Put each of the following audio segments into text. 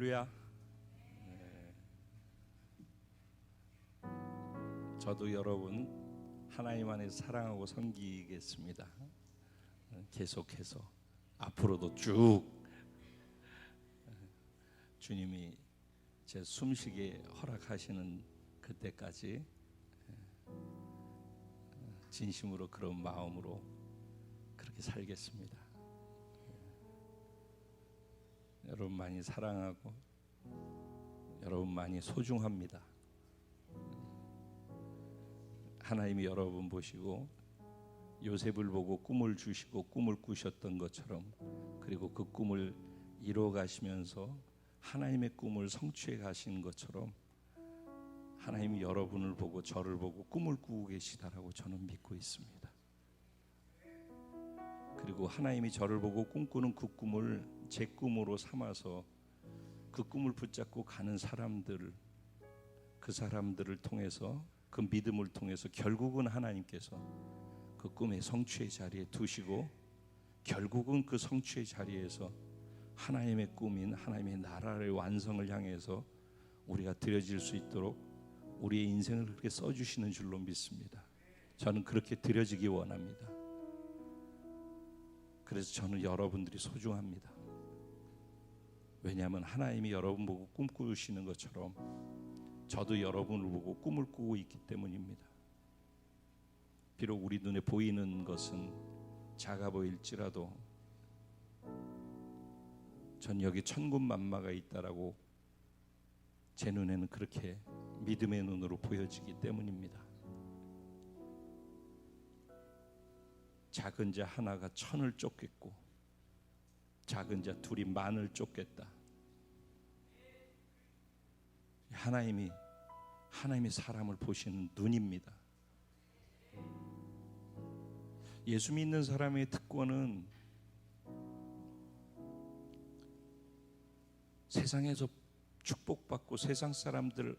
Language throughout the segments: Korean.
할렐루야. 저도 여러분 하나님 안에서 사랑하고 섬기겠습니다. 계속해서 앞으로도 쭉 주님이 제 숨쉬게 허락하시는 그때까지 진심으로 그런 마음으로 그렇게 살겠습니다. 여러분 많이 사랑하고 여러분 많이 소중합니다. 하나님이 여러분 보시고 요셉을 보고 꿈을 주시고 꿈을 꾸셨던 것처럼, 그리고 그 꿈을 이루어 가시면서 하나님의 꿈을 성취해 가신 것처럼 하나님이 여러분을 보고 저를 보고 꿈을 꾸고 계시다라고 저는 믿고 있습니다. 그리고 하나님이 저를 보고 꿈꾸는 그 꿈을 제 꿈으로 삼아서 그 꿈을 붙잡고 가는 사람들, 그 사람들을 통해서, 그 믿음을 통해서 결국은 하나님께서 그 꿈의 성취의 자리에 두시고, 결국은 그 성취의 자리에서 하나님의 꿈인 하나님의 나라의 완성을 향해서 우리가 드려질 수 있도록 우리의 인생을 그렇게 써주시는 줄로 믿습니다. 저는 그렇게 드려지기 원합니다. 그래서 저는 여러분들이 소중합니다. 왜냐하면 하나님이 여러분 보고 꿈꾸시는 것처럼 저도 여러분을 보고 꿈을 꾸고 있기 때문입니다. 비록 우리 눈에 보이는 것은 작아 보일지라도 전 여기 천군만마가 있다라고 제 눈에는 그렇게 믿음의 눈으로 보여지기 때문입니다. 작은 자 하나가 천을 쫓겠고 작은 자 둘이 만을 쫓겠다. 하나님이 사람을 보시는 눈입니다. 예수 믿는 사람의 특권은 세상에서 축복받고 세상 사람들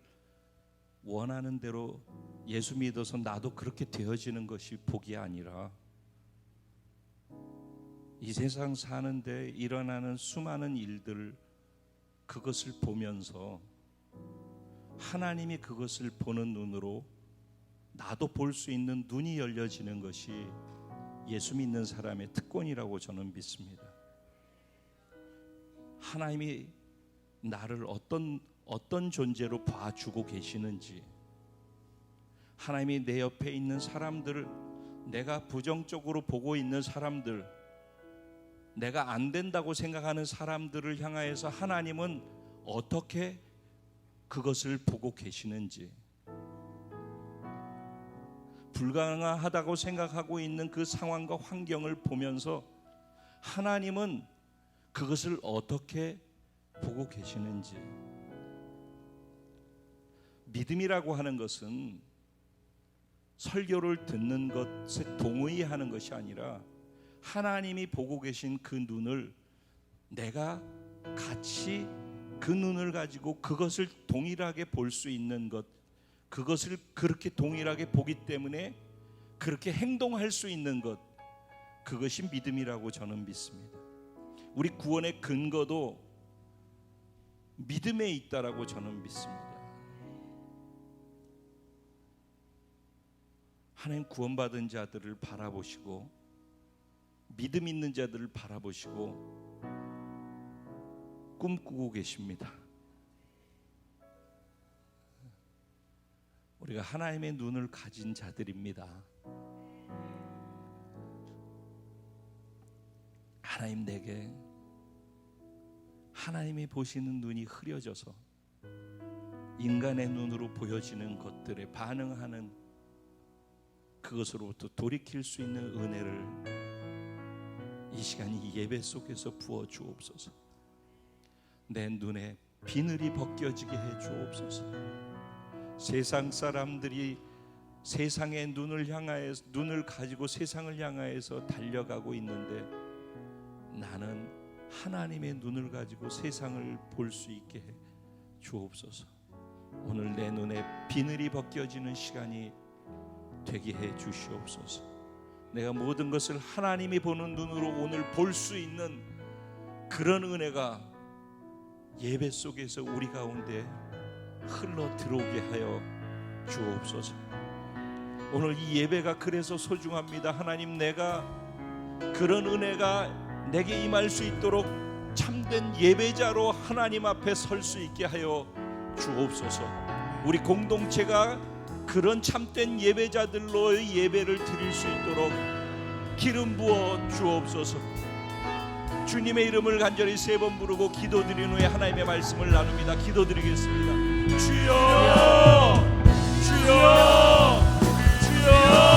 원하는 대로 예수 믿어서 나도 그렇게 되어지는 것이 복이 아니라, 이 세상 사는데 일어나는 수많은 일들, 그것을 보면서 하나님이 그것을 보는 눈으로 나도 볼 수 있는 눈이 열려지는 것이 예수 믿는 사람의 특권이라고 저는 믿습니다. 하나님이 나를 어떤 존재로 봐주고 계시는지, 하나님이 내 옆에 있는 사람들을, 내가 부정적으로 보고 있는 사람들, 내가 안 된다고 생각하는 사람들을 향하여서 하나님은 어떻게 그것을 보고 계시는지, 불가능하다고 생각하고 있는 그 상황과 환경을 보면서 하나님은 그것을 어떻게 보고 계시는지. 믿음이라고 하는 것은 설교를 듣는 것에 동의하는 것이 아니라 하나님이 보고 계신 그 눈을 내가 같이 그 눈을 가지고 그것을 동일하게 볼 수 있는 것, 그것을 그렇게 동일하게 보기 때문에 그렇게 행동할 수 있는 것, 그것이 믿음이라고 저는 믿습니다. 우리 구원의 근거도 믿음에 있다라고 저는 믿습니다. 하나님 구원받은 자들을 바라보시고 믿음 있는 자들을 바라보시고 꿈꾸고 계십니다. 우리가 하나님의 눈을 가진 자들입니다. 하나님, 내게 하나님이 보시는 눈이 흐려져서 인간의 눈으로 보여지는 것들에 반응하는 그것으로부터 돌이킬 수 있는 은혜를 이 시간 이 예배 속에서 부어 주옵소서. 내 눈에 비늘이 벗겨지게 해 주옵소서. 세상 사람들이 세상의 눈을 가지고 세상을 향하여서 달려가고 있는데 나는 하나님의 눈을 가지고 세상을 볼 수 있게 해 주옵소서. 오늘 내 눈에 비늘이 벗겨지는 시간이 되게 해 주시옵소서. 내가 모든 것을 하나님이 보는 눈으로 오늘 볼 수 있는 그런 은혜가 예배 속에서 우리 가운데 흘러 들어오게 하여 주옵소서. 오늘 이 예배가 그래서 소중합니다. 하나님, 내가 그런 은혜가 내게 임할 수 있도록 참된 예배자로 하나님 앞에 설 수 있게 하여 주옵소서. 우리 공동체가 그런 참된 예배자들로의 예배를 드릴 수 있도록 기름 부어 주옵소서. 주님의 이름을 간절히 3번 부르고 기도드린 후에 하나님의 말씀을 나눕니다. 기도드리겠습니다. 주여, 주여, 주여.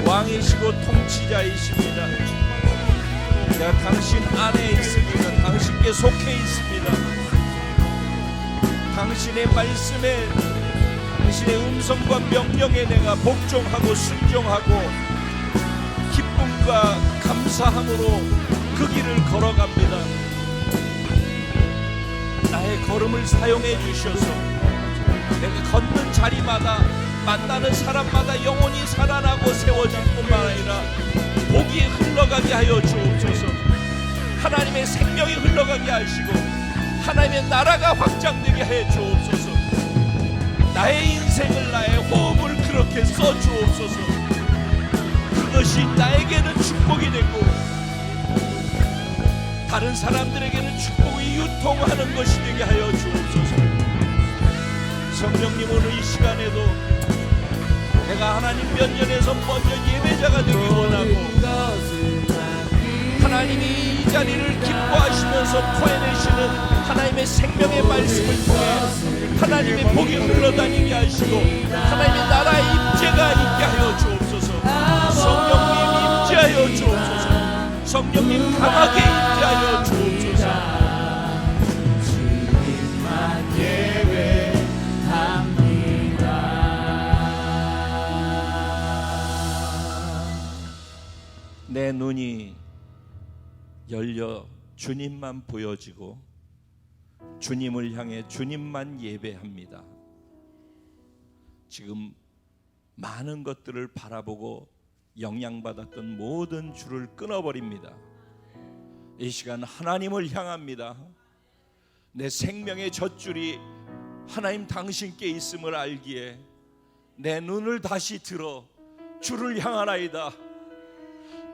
왕이시고 통치자이십니다. 내가 당신 안에 있습니다. 당신께 속해 있습니다. 당신의 말씀에, 당신의 음성과 명령에 내가 복종하고 순종하고 기쁨과 감사함으로 그 길을 걸어갑니다. 나의 걸음을 사용해 주셔서 내가 걷는 자리마다 만나는 사람마다 영혼이 살아나고 세워질 뿐만 아니라 복이 흘러가게 하여 주옵소서. 하나님의 생명이 흘러가게 하시고 하나님의 나라가 확장되게 해 주옵소서. 나의 인생을, 나의 호흡을 그렇게 써 주옵소서. 그것이 나에게는 축복이 되고 다른 사람들에게는 축복이 유통하는 것이 되게 하여 주옵소서. 성령님, 오늘 이 시간에도 내가 하나님 면전에서 먼저 예배자가 되기 원하고 하나님이 이 자리를 기뻐하시면서 토해내시는 하나님의 생명의 말씀을 통해 하나님의 복이 흘러다니게 하시고 하나님의 나라의 임재가 있게 하여 주옵소서. 성령님 임재하여 주옵소서. 성령님 강하게 임재하여 주옵소서. 내 눈이 열려 주님만 보여지고 주님을 향해 주님만 예배합니다. 지금 많은 것들을 바라보고 영향받았던 모든 줄을 끊어버립니다. 이 시간 하나님을 향합니다. 내 생명의 젖줄이 하나님 당신께 있음을 알기에 내 눈을 다시 들어 주를 향하나이다.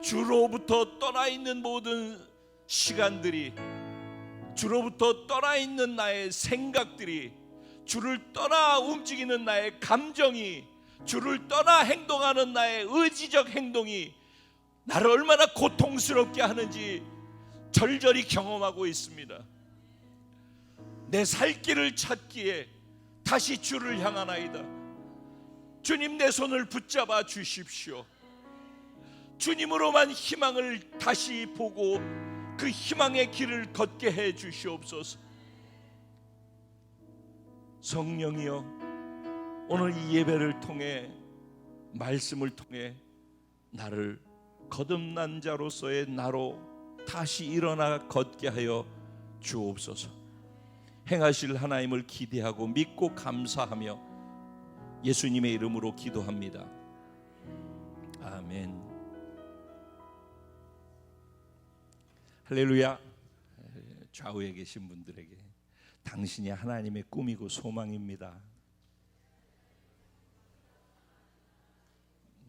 주로부터 떠나 있는 모든 시간들이, 주로부터 떠나 있는 나의 생각들이, 주를 떠나 움직이는 나의 감정이, 주를 떠나 행동하는 나의 의지적 행동이 나를 얼마나 고통스럽게 하는지 절절히 경험하고 있습니다. 내 살 길을 찾기에 다시 주를 향하나이다. 주님, 내 손을 붙잡아 주십시오. 주님으로만 희망을 다시 보고 그 희망의 길을 걷게 해 주시옵소서. 성령이여, 오늘 이 예배를 통해, 말씀을 통해 나를 거듭난 자로서의 나로 다시 일어나 걷게 하여 주옵소서. 행하실 하나님을 기대하고 믿고 감사하며 예수님의 이름으로 기도합니다. 아멘. 할렐루야. 좌우에 계신 분들에게 당신이 하나님의 꿈이고 소망입니다.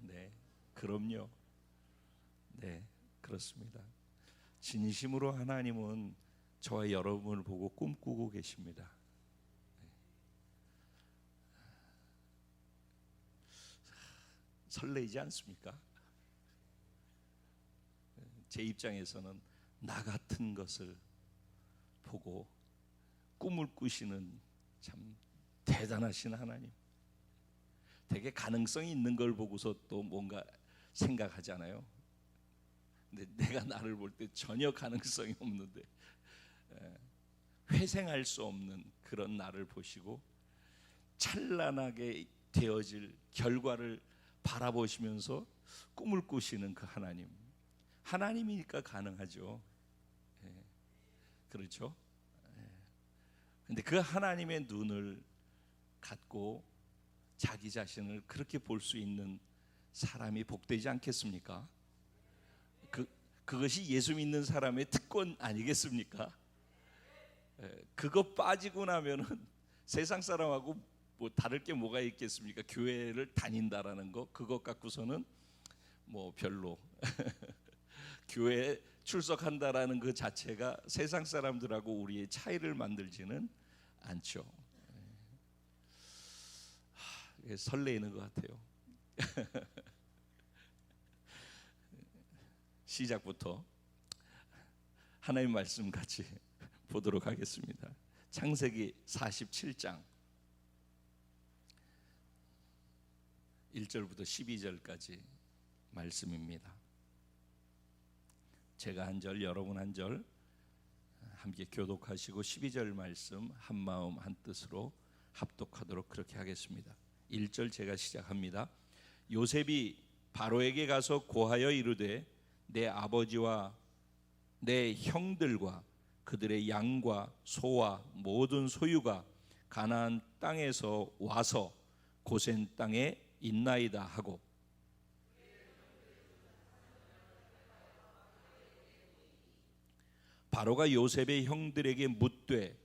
네, 그럼요. 네, 그렇습니다. 진심으로 하나님은 저와 여러분을 보고 꿈꾸고 계십니다. 설레이지 않습니까? 제 입장에서는 나 같은 것을 보고 꿈을 꾸시는 참 대단하신 하나님. 되게 가능성이 있는 걸 보고서 또 뭔가 생각하잖아요. 근데 내가 나를 볼 때 전혀 가능성이 없는데 회생할 수 없는 그런 나를 보시고 찬란하게 되어질 결과를 바라보시면서 꿈을 꾸시는 그 하나님, 하나님이니까 가능하죠. 예, 그렇죠? 근데 그 하나님의 눈을 갖고 자기 자신을 그렇게 볼 수 있는 사람이 복되지 않겠습니까? 그것이 예수 믿는 사람의 특권 아니겠습니까? 그거 빠지고 나면은 세상 사람하고 뭐 다를 게 뭐가 있겠습니까? 교회를 다닌다라는 거, 그것 갖고서는 뭐 별로 교회에 출석한다라는 그 자체가 세상 사람들하고 우리의 차이를 만들지는 않죠. 설레이는 것 같아요. 시작부터 하나님 말씀 같이 보도록 하겠습니다. 창세기 47장 1절부터 12절까지 말씀입니다. 제가 한 절, 여러분 한 절 함께 교독하시고 12절 말씀 한 마음 한 뜻으로 합독하도록 그렇게 하겠습니다. 1절 제가 시작합니다. 요셉이 바로에게 가서 고하여 이르되 내 아버지와 내 형들과 그들의 양과 소와 모든 소유가 가나안 땅에서 와서 고센 땅에 있나이다 하고, 바로가 요셉의 형들에게 묻되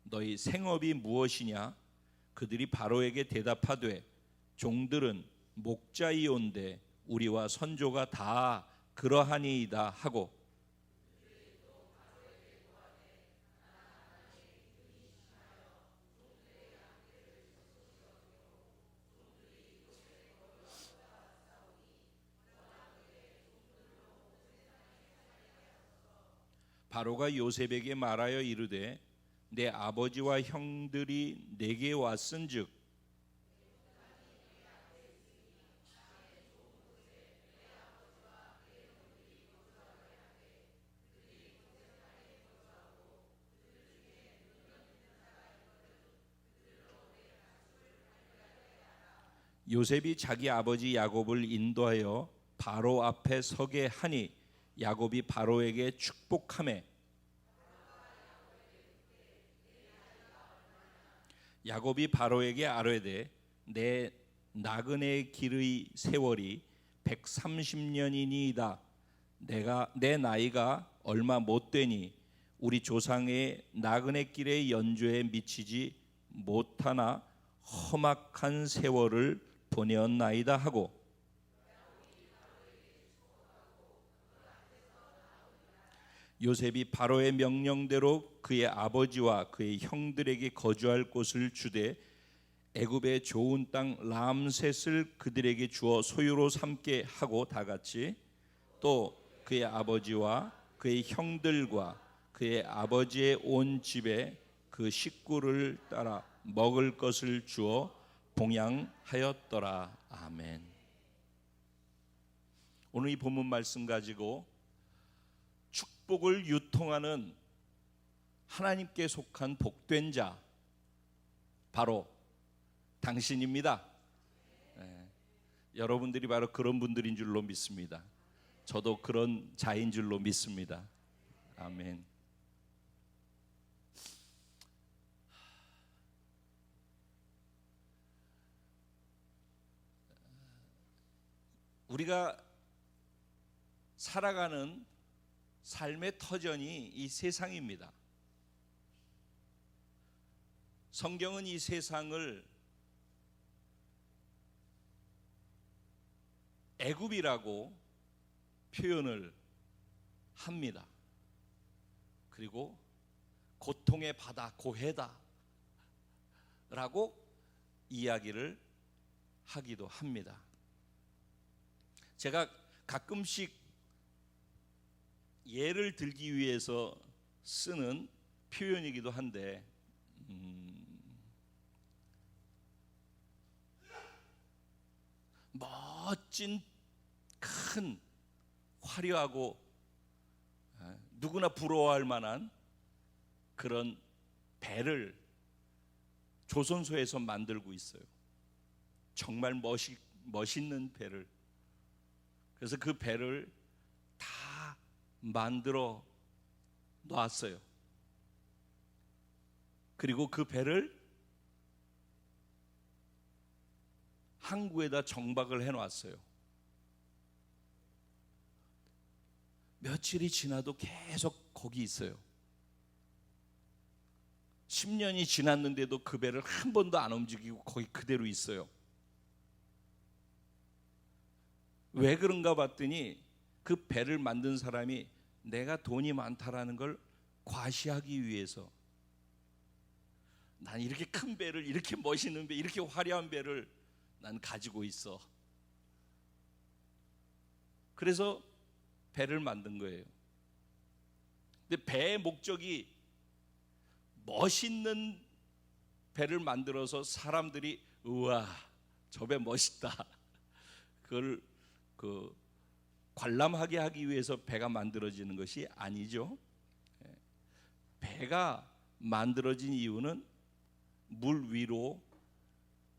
너희 생업이 무엇이냐? 그들이 바로에게 대답하되 종들은 목자이온데 우리와 선조가 다 그러하니이다 하고, 바로가 요셉에게 말하여 이르되 내 아버지와 형들이 내게 왔은즉 요셉이 자기 아버지 야곱을 인도하여 바로 앞에 서게 하니 야곱이 바로에게 축복하매 야곱이 바로에게 아뢰되 내 나그네 길의 세월이 130년이니이다. 내 나이가 얼마 못 되니 우리 조상의 나그네 길의 연조에 미치지 못하나 험악한 세월을 보내었나이다 하고, 요셉이 바로의 명령대로 그의 아버지와 그의 형들에게 거주할 곳을 주되 애굽의 좋은 땅 람셋을 그들에게 주어 소유로 삼게 하고, 다 같이 또 그의 아버지와 그의 형들과 그의 아버지의 온 집에 그 식구를 따라 먹을 것을 주어 봉양하였더라. 아멘. 오늘 이 본문 말씀 가지고 축복을 유통하는 하나님께 속한 복된 자, 바로 당신입니다. 여러분들이 바로 그런 분들인 줄로 믿습니다. 저도 그런 자인 줄로 믿습니다. 아멘. 우리가 살아가는 삶의 터전이 이 세상입니다. 성경은 이 세상을 애굽이라고 표현을 합니다. 그리고 고통의 바다, 고해다 라고 이야기를 하기도 합니다. 제가 가끔씩 예를 들기 위해서 쓰는 표현이기도 한데, 멋진 큰 화려하고 누구나 부러워할 만한 그런 배를 조선소에서 만들고 있어요. 정말 멋있는 배를. 그래서 그 배를 다 만들어 놨어요. 그리고 그 배를 항구에다 정박을 해놨어요. 며칠이 지나도 계속 거기 있어요. 10년이 지났는데도 그 배를 한 번도 안 움직이고 거기 그대로 있어요. 왜 그런가 봤더니 그 배를 만든 사람이 내가 돈이 많다라는 걸 과시하기 위해서, 난 이렇게 큰 배를, 이렇게 멋있는 배, 이렇게 화려한 배를 난 가지고 있어. 그래서 배를 만든 거예요. 근데 배의 목적이 멋있는 배를 만들어서 사람들이 우와 저 배 멋있다, 그걸 관람하게 하기 위해서 배가 만들어지는 것이 아니죠. 배가 만들어진 이유는 물 위로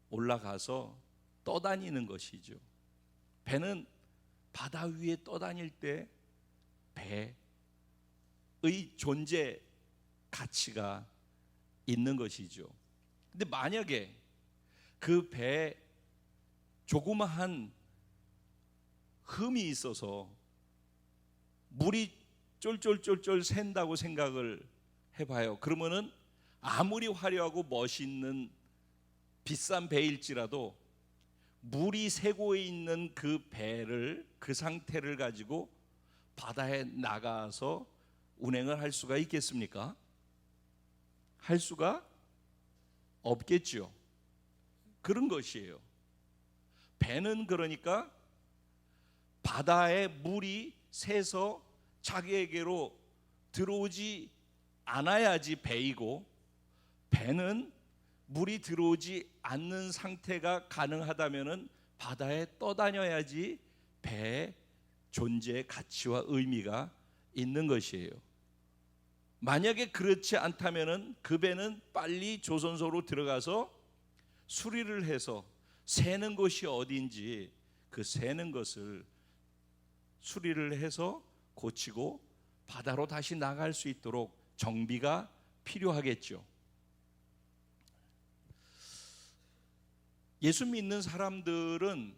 올라가서 떠다니는 것이죠. 배는 바다 위에 떠다닐 때 배의 존재 가치가 있는 것이죠. 근데 만약에 그 배에 조그마한 흠이 있어서 물이 쫄쫄쫄쫄 샌다고 생각을 해봐요. 그러면은 아무리 화려하고 멋있는 비싼 배일지라도 물이 새고 있는 그 배를, 그 상태를 가지고 바다에 나가서 운행을 할 수가 있겠습니까? 할 수가 없겠죠. 그런 것이에요. 배는 그러니까 바다에 물이 새서 자기에게로 들어오지 않아야지 배이고, 배는 물이 들어오지 않는 상태가 가능하다면은 바다에 떠다녀야지 배의 존재의 가치와 의미가 있는 것이에요. 만약에 그렇지 않다면은 그 배는 빨리 조선소로 들어가서 수리를 해서 새는 곳이 어딘지 그 새는 것을 수리를 해서 고치고 바다로 다시 나갈 수 있도록 정비가 필요하겠죠. 예수 믿는 사람들은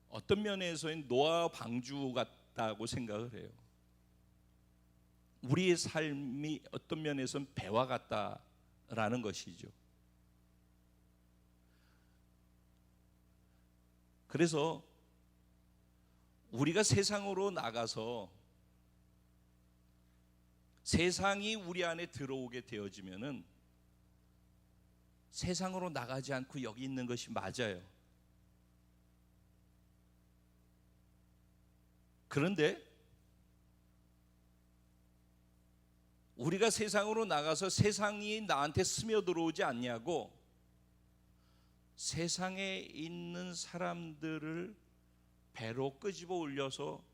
어떤 면에서는 노아 방주 같다고 생각을 해요. 우리의 삶이 어떤 면에서는 배와 같다라는 것이죠. 그래서 우리가 세상으로 나가서 세상이 우리 안에 들어오게 되어지면은 세상으로 나가지 않고 여기 있는 것이 맞아요. 그런데 우리가 세상으로 나가서 세상이 나한테 스며들어오지 않냐고 세상에 있는 사람들을 배로 끄집어 올려서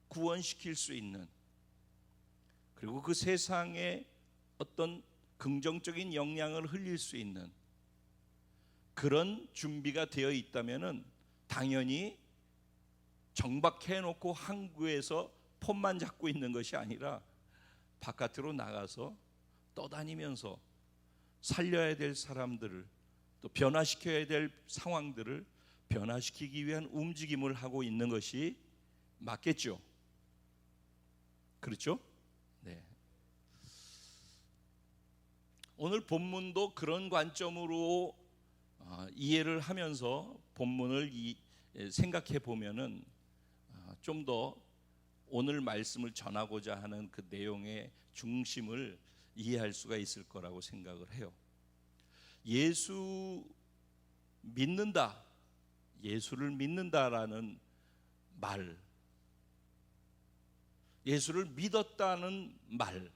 구원시킬 수 있는, 그리고 그 세상에 어떤 긍정적인 영향을 흘릴 수 있는 그런 준비가 되어 있다면은 당연히 정박해 놓고 항구에서 폰만 잡고 있는 것이 아니라 바깥으로 나가서 떠다니면서 살려야 될 사람들을, 또 변화시켜야 될 상황들을 변화시키기 위한 움직임을 하고 있는 것이 맞겠죠. 그렇죠? 네. 오늘 본문도 그런 관점으로 이해를 하면서 본문을 생각해 보면은 좀 더 오늘 말씀을 전하고자 하는 그 내용의 중심을 이해할 수가 있을 거라고 생각을 해요. 예수 믿는다, 예수를 믿는다라는 말, 예수를 믿었다는 말,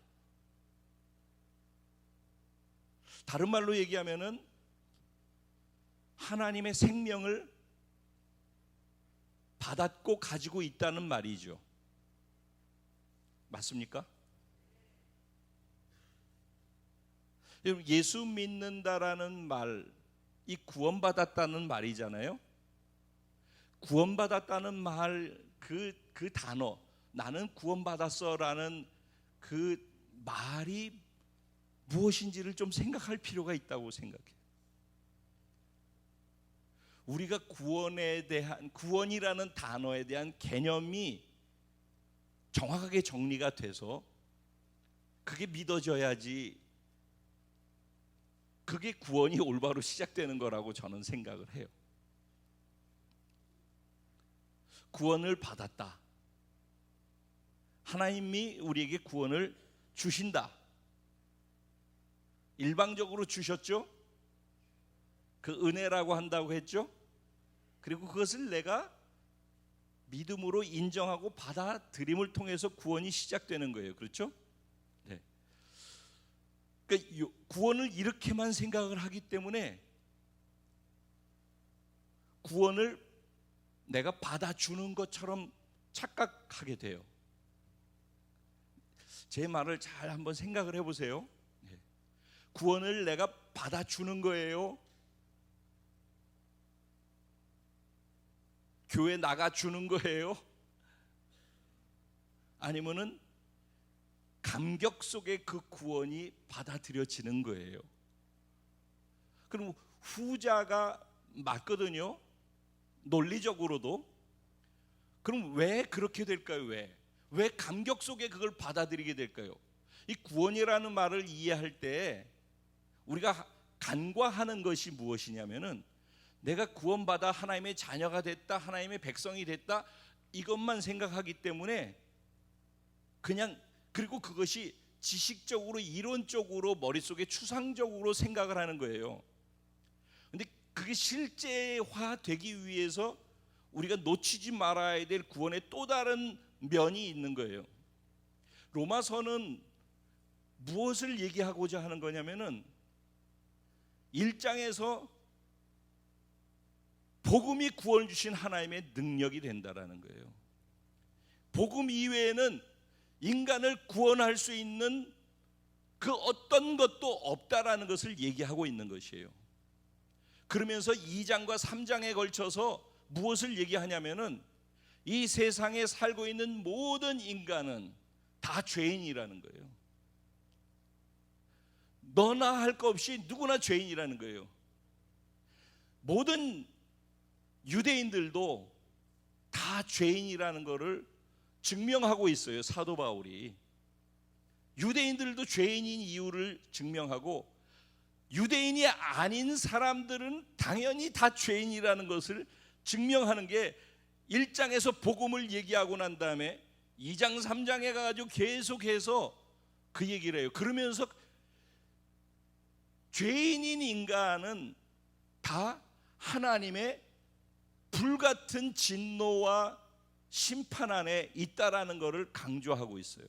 다른 말로 얘기하면은 하나님의 생명을 받았고 가지고 있다는 말이죠. 맞습니까? 예수 믿는다라는 말, 이 구원받았다는 말이잖아요. 구원받았다는 말 그 단어, 나는 구원받았어라는 그 말이 무엇인지를 좀 생각할 필요가 있다고 생각해요. 우리가 구원이라는 단어에 대한 개념이 정확하게 정리가 돼서 그게 믿어져야지 그게 구원이 올바로 시작되는 거라고 저는 생각을 해요. 구원을 받았다. 하나님이 우리에게 구원을 주신다. 일방적으로 주셨죠? 그 은혜라고 한다고 했죠? 그리고 그것을 내가 믿음으로 인정하고 받아들임을 통해서 구원이 시작되는 거예요. 그렇죠? 네. 그러니까 구원을 이렇게만 생각을 하기 때문에 구원을 내가 받아주는 것처럼 착각하게 돼요. 제 말을 잘 한번 생각을 해보세요. 네. 구원을 내가 받아주는 거예요? 교회 나가주는 거예요? 아니면은 감격 속에 그 구원이 받아들여지는 거예요? 그럼 후자가 맞거든요, 논리적으로도. 그럼 왜 그렇게 될까요? 왜 감격 속에 그걸 받아들이게 될까요? 이 구원이라는 말을 이해할 때 우리가 간과하는 것이 무엇이냐면은 내가 구원받아 하나님의 자녀가 됐다, 하나님의 백성이 됐다, 이것만 생각하기 때문에 그냥, 그리고 그것이 지식적으로 이론적으로 머릿속에 추상적으로 생각을 하는 거예요. 근데 그게 실제화되기 위해서 우리가 놓치지 말아야 될 구원의 또 다른 면이 있는 거예요. 로마서는 무엇을 얘기하고자 하는 거냐면은 1장에서 복음이 구원 주신 하나님의 능력이 된다라는 거예요. 복음 이외에는 인간을 구원할 수 있는 그 어떤 것도 없다라는 것을 얘기하고 있는 것이에요. 그러면서 2장과 3장에 걸쳐서 무엇을 얘기하냐면은 이 세상에 살고 있는 모든 인간은 다 죄인이라는 거예요. 너나 할 것 없이 누구나 죄인이라는 거예요. 모든 유대인들도 다 죄인이라는 것을 증명하고 있어요. 사도 바울이 유대인들도 죄인인 이유를 증명하고, 유대인이 아닌 사람들은 당연히 다 죄인이라는 것을 증명하는 게 1장에서 복음을 얘기하고 난 다음에 2장 3장에 가지고 계속해서 그 얘기를 해요. 그러면서 죄인인 인간은 다 하나님의 불같은 진노와 심판 안에 있다라는 것을 강조하고 있어요.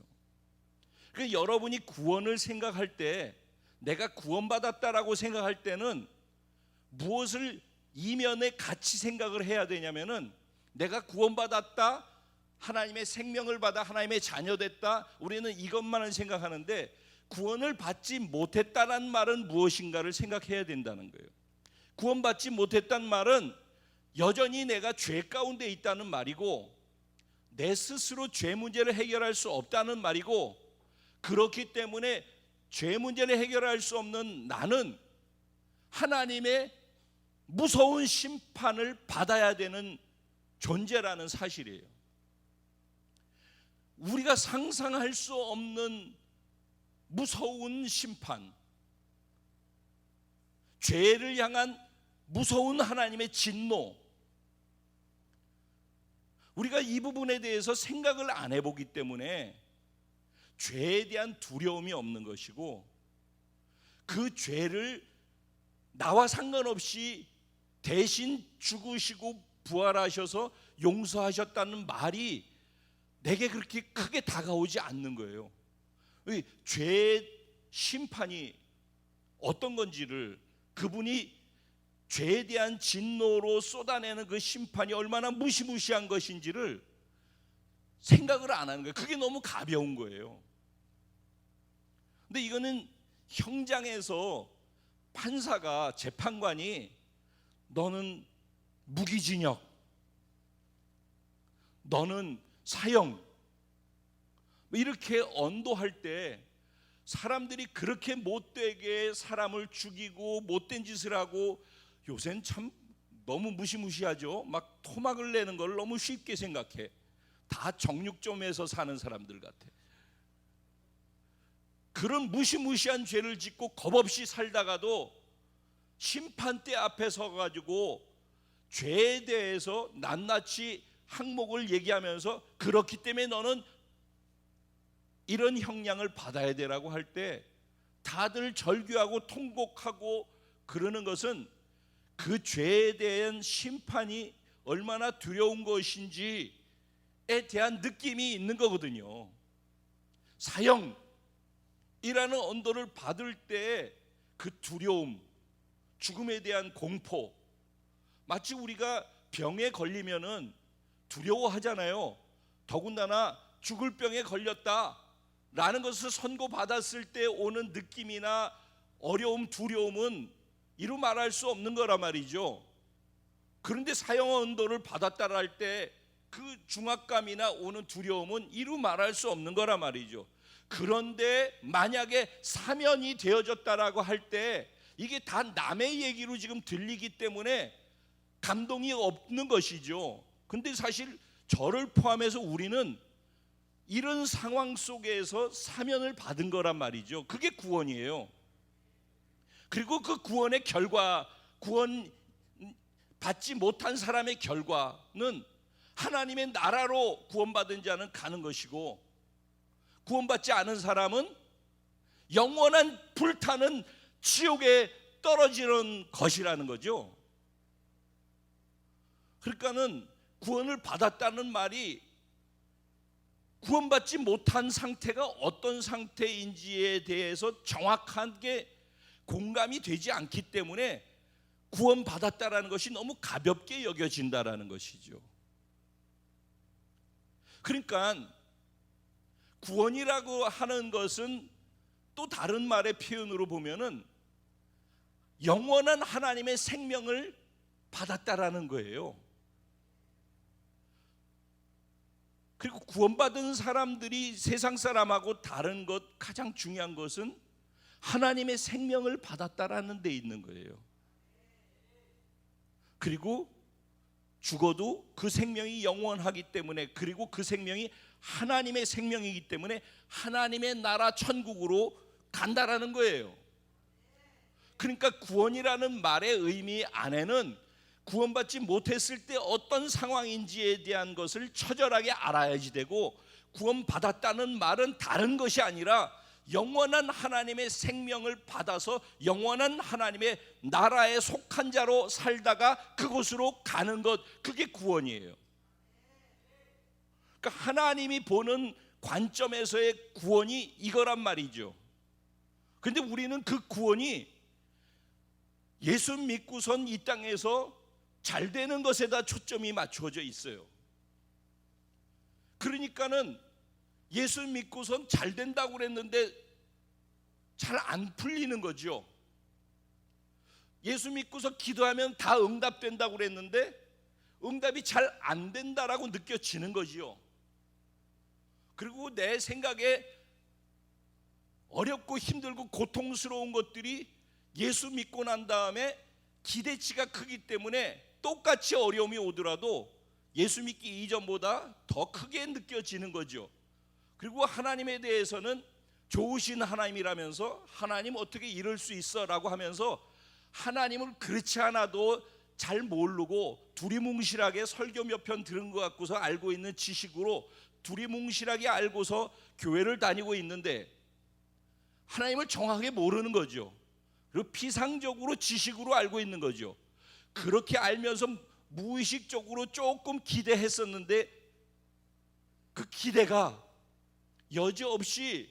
그러니까 여러분이 구원을 생각할 때, 내가 구원받았다라고 생각할 때는 무엇을 이면에 같이 생각을 해야 되냐면은, 내가 구원받았다, 하나님의 생명을 받아 하나님의 자녀 됐다, 우리는 이것만을 생각하는데 구원을 받지 못했다는 말은 무엇인가를 생각해야 된다는 거예요. 구원받지 못했다는 말은 여전히 내가 죄 가운데 있다는 말이고, 내 스스로 죄 문제를 해결할 수 없다는 말이고, 그렇기 때문에 죄 문제를 해결할 수 없는 나는 하나님의 무서운 심판을 받아야 되는 존재라는 사실이에요. 우리가 상상할 수 없는 무서운 심판, 죄를 향한 무서운 하나님의 진노, 우리가 이 부분에 대해서 생각을 안 해보기 때문에 죄에 대한 두려움이 없는 것이고, 그 죄를 나와 상관없이 대신 죽으시고 부활하셔서 용서하셨다는 말이 내게 그렇게 크게 다가오지 않는 거예요. 죄의 심판이 어떤 건지를, 그분이 죄에 대한 진노로 쏟아내는 그 심판이 얼마나 무시무시한 것인지를 생각을 안 하는 거예요. 그게 너무 가벼운 거예요. 근데 이거는 형장에서 판사가, 재판관이 너는 무기징역, 너는 사형, 이렇게 언도할 때 사람들이 그렇게 못되게 사람을 죽이고 못된 짓을 하고, 요새는 참 너무 무시무시하죠. 막 토막을 내는 걸 너무 쉽게 생각해. 다 정육점에서 사는 사람들 같아. 그런 무시무시한 죄를 짓고 겁없이 살다가도 심판대 앞에 서가지고 죄에 대해서 낱낱이 항목을 얘기하면서, 그렇기 때문에 너는 이런 형량을 받아야 되라고 할 때 다들 절규하고 통곡하고 그러는 것은 그 죄에 대한 심판이 얼마나 두려운 것인지에 대한 느낌이 있는 거거든요. 사형이라는 언도를 받을 때 그 두려움, 죽음에 대한 공포, 마치 우리가 병에 걸리면은 두려워하잖아요. 더군다나 죽을 병에 걸렸다 라는 것을 선고받았을 때 오는 느낌이나 어려움, 두려움은 이루 말할 수 없는 거란 말이죠. 그런데 사형 언도를 받았다 할 때 그 중압감이나 오는 두려움은 이루 말할 수 없는 거란 말이죠. 그런데 만약에 사면이 되어졌다라고 할 때 이게 다 남의 얘기로 지금 들리기 때문에 감동이 없는 것이죠. 근데 사실 저를 포함해서 우리는 이런 상황 속에서 사면을 받은 거란 말이죠. 그게 구원이에요. 그리고 그 구원의 결과, 구원 받지 못한 사람의 결과는 하나님의 나라로 구원받은 자는 가는 것이고, 구원받지 않은 사람은 영원한 불타는 지옥에 떨어지는 것이라는 거죠. 그러니까는 구원을 받았다는 말이 구원받지 못한 상태가 어떤 상태인지에 대해서 정확하게 공감이 되지 않기 때문에 구원받았다라는 것이 너무 가볍게 여겨진다라는 것이죠. 그러니까 구원이라고 하는 것은 또 다른 말의 표현으로 보면은 영원한 하나님의 생명을 받았다라는 거예요. 그리고 구원받은 사람들이 세상 사람하고 다른 것, 가장 중요한 것은 하나님의 생명을 받았다라는 데 있는 거예요. 그리고 죽어도 그 생명이 영원하기 때문에, 그리고 그 생명이 하나님의 생명이기 때문에 하나님의 나라 천국으로 간다라는 거예요. 그러니까 구원이라는 말의 의미 안에는 구원받지 못했을 때 어떤 상황인지에 대한 것을 처절하게 알아야지 되고, 구원받았다는 말은 다른 것이 아니라 영원한 하나님의 생명을 받아서 영원한 하나님의 나라에 속한 자로 살다가 그곳으로 가는 것, 그게 구원이에요. 그러니까 하나님이 보는 관점에서의 구원이 이거란 말이죠. 그런데 우리는 그 구원이 예수 믿고선 이 땅에서 잘 되는 것에다 초점이 맞춰져 있어요. 그러니까는 예수 믿고선 잘 된다고 그랬는데 잘 안 풀리는 거죠. 예수 믿고서 기도하면 다 응답된다고 그랬는데 응답이 잘 안 된다라고 느껴지는 거지요. 그리고 내 생각에 어렵고 힘들고 고통스러운 것들이 예수 믿고 난 다음에 기대치가 크기 때문에 똑같이 어려움이 오더라도 예수 믿기 이전보다 더 크게 느껴지는 거죠. 그리고 하나님에 대해서는 좋으신 하나님이라면서 하나님 어떻게 이럴 수 있어 라고 하면서 하나님을 그렇지 않아도 잘 모르고 두리뭉실하게 설교 몇 편 들은 것 같고서 알고 있는 지식으로 두리뭉실하게 알고서 교회를 다니고 있는데 하나님을 정확하게 모르는 거죠. 그리고 피상적으로 지식으로 알고 있는 거죠. 그렇게 알면서 무의식적으로 조금 기대했었는데 그 기대가 여지없이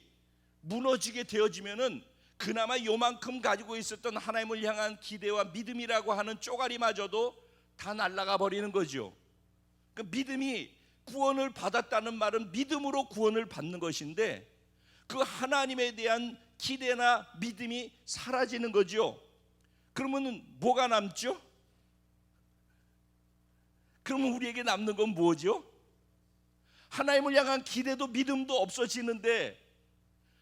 무너지게 되어지면은 그나마 요만큼 가지고 있었던 하나님을 향한 기대와 믿음이라고 하는 쪼가리마저도 다 날아가 버리는 거죠. 그 믿음이, 구원을 받았다는 말은 믿음으로 구원을 받는 것인데 그 하나님에 대한 기대나 믿음이 사라지는 거죠. 그러면 뭐가 남죠? 그러면 우리에게 남는 건 뭐죠? 하나님을 향한 기대도 믿음도 없어지는데,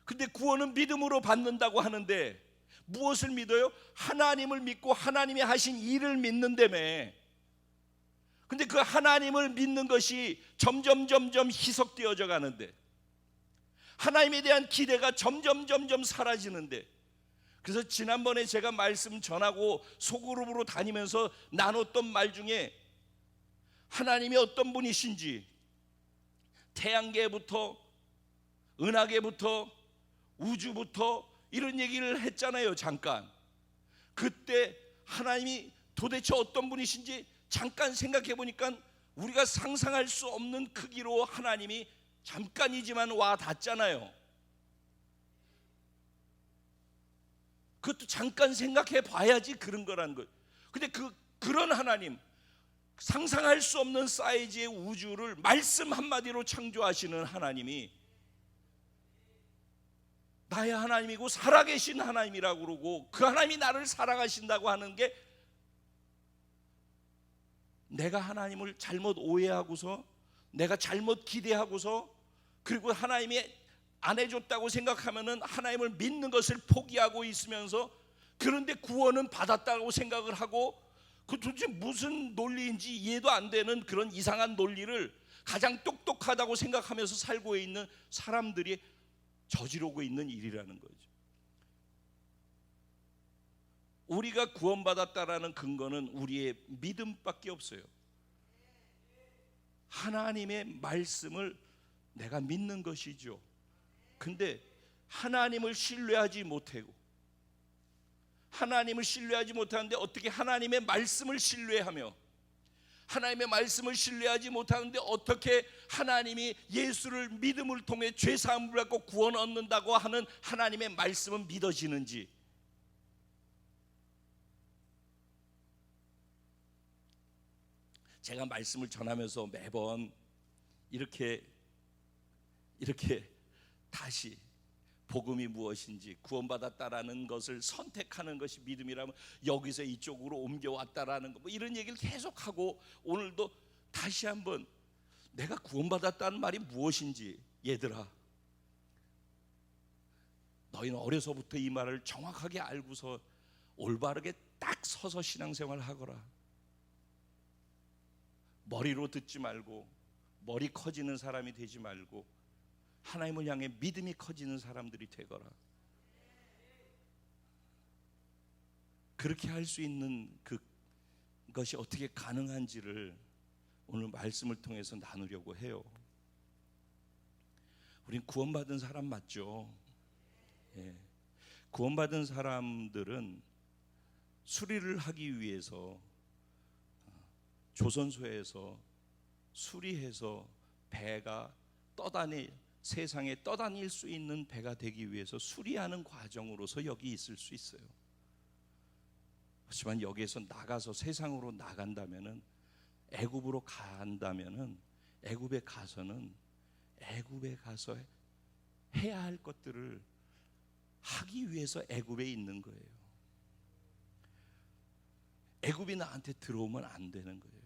근데 구원은 믿음으로 받는다고 하는데 무엇을 믿어요? 하나님을 믿고 하나님이 하신 일을 믿는다며. 근데 그 하나님을 믿는 것이 점점 희석되어져 가는데, 하나님에 대한 기대가 점점 사라지는데, 그래서 지난번에 제가 말씀 전하고 소그룹으로 다니면서 나눴던 말 중에 하나님이 어떤 분이신지, 태양계부터 은하계부터 우주부터 이런 얘기를 했잖아요. 잠깐 그때 하나님이 도대체 어떤 분이신지 잠깐 생각해 보니까 우리가 상상할 수 없는 크기로 하나님이 잠깐이지만 와 닿잖아요. 그것도 잠깐 생각해 봐야지 그런 거란 거예요. 근데 그런 하나님, 상상할 수 없는 사이즈의 우주를 말씀 한마디로 창조하시는 하나님이 나의 하나님이고 살아계신 하나님이라고 그러고, 그 하나님이 나를 사랑하신다고 하는 게, 내가 하나님을 잘못 오해하고서, 내가 잘못 기대하고서, 그리고 하나님이 안 해줬다고 생각하면은 하나님을 믿는 것을 포기하고 있으면서, 그런데 구원은 받았다고 생각을 하고, 그 도대체 무슨 논리인지 이해도 안 되는 그런 이상한 논리를 가장 똑똑하다고 생각하면서 살고 있는 사람들이 저지르고 있는 일이라는 거죠. 우리가 구원받았다라는 근거는 우리의 믿음밖에 없어요. 하나님의 말씀을 내가 믿는 것이죠. 근데 하나님을 신뢰하지 못하고, 하나님을 신뢰하지 못하는데 어떻게 하나님의 말씀을 신뢰하며, 하나님의 말씀을 신뢰하지 못하는데 어떻게 하나님이 예수를 믿음을 통해 죄사함을 받고 구원 얻는다고 하는 하나님의 말씀은 믿어지는지. 제가 말씀을 전하면서 매번 이렇게 다시 복음이 무엇인지, 구원받았다라는 것을 선택하는 것이 믿음이라면 여기서 이쪽으로 옮겨왔다라는 거, 뭐 이런 얘기를 계속하고, 오늘도 다시 한번 내가 구원받았다는 말이 무엇인지, 얘들아 너희는 어려서부터 이 말을 정확하게 알고서 올바르게 딱 서서 신앙생활 하거라. 머리로 듣지 말고, 머리 커지는 사람이 되지 말고, 하나님을 향해 믿음이 커지는 사람들이 되거라. 그렇게 할 수 있는 그것이 어떻게 가능한지를 오늘 말씀을 통해서 나누려고 해요. 우린 구원받은 사람 맞죠? 예. 구원받은 사람들은 수리를 하기 위해서 조선소에서 수리해서 배가 세상에 떠다닐 수 있는 배가 되기 위해서 수리하는 과정으로서 여기 있을 수 있어요. 하지만 여기에서 나가서 세상으로 나간다면은, 애굽으로 간다면은, 애굽에 가서 해야 할 것들을 하기 위해서 애굽에 있는 거예요. 애굽이 나한테 들어오면 안 되는 거예요.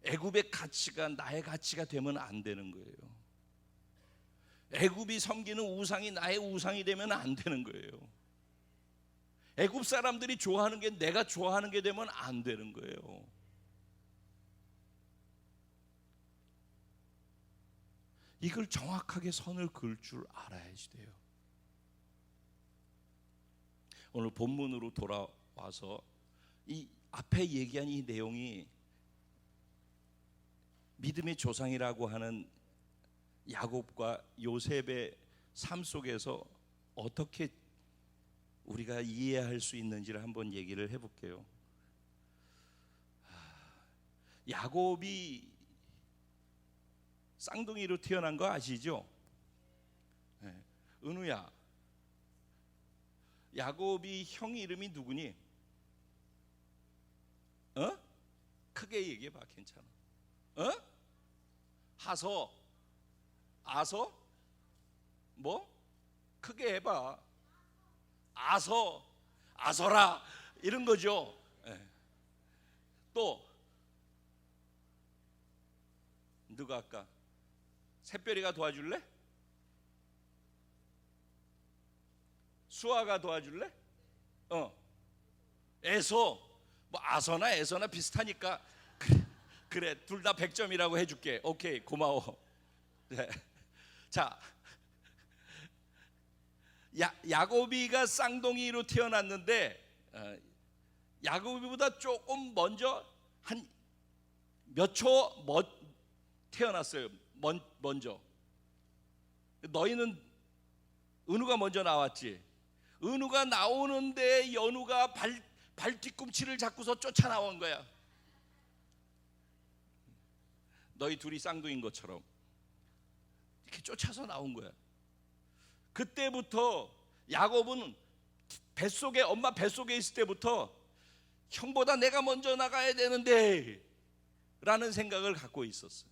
애굽의 가치가 나의 가치가 되면 안 되는 거예요. 애굽이 섬기는 우상이 나의 우상이 되면 안 되는 거예요. 애굽 사람들이 좋아하는 게 내가 좋아하는 게 되면 안 되는 거예요. 이걸 정확하게 선을 그을 줄 알아야지 돼요. 오늘 본문으로 돌아와서 이 앞에 얘기한 이 내용이 믿음의 조상이라고 하는 야곱과 요셉의 삶 속에서 어떻게 우리가 이해할 수 있는지를 한번 얘기를 해볼게요. 야곱이 쌍둥이로 태어난 거 아시죠? 네. 은우야, 야곱이 형 이름이 누구니? 크게 얘기해봐. 괜찮아. 하서, 아서, 뭐? 크게 해봐. 아서라 이런 거죠. 네. 또 누가 아까 새별이가 도와줄래? 수아가 도와줄래? 에서, 뭐 아서나 에서나 비슷하니까 그래 둘 다 100점이라고 해줄게. 오케이, 고마워. 네. 자, 야곱이가 쌍둥이로 태어났는데 야곱이보다 조금 먼저 한 몇 초 태어났어요. 먼저. 너희는 은우가 먼저 나왔지. 은우가 나오는데 연우가 발 뒤꿈치를 잡고서 쫓아 나온 거야. 너희 둘이 쌍둥이인 것처럼 이렇게 쫓아서 나온 거야. 그때부터 야곱은 뱃속에, 엄마 뱃속에 있을 때부터 형보다 내가 먼저 나가야 되는데 라는 생각을 갖고 있었어요.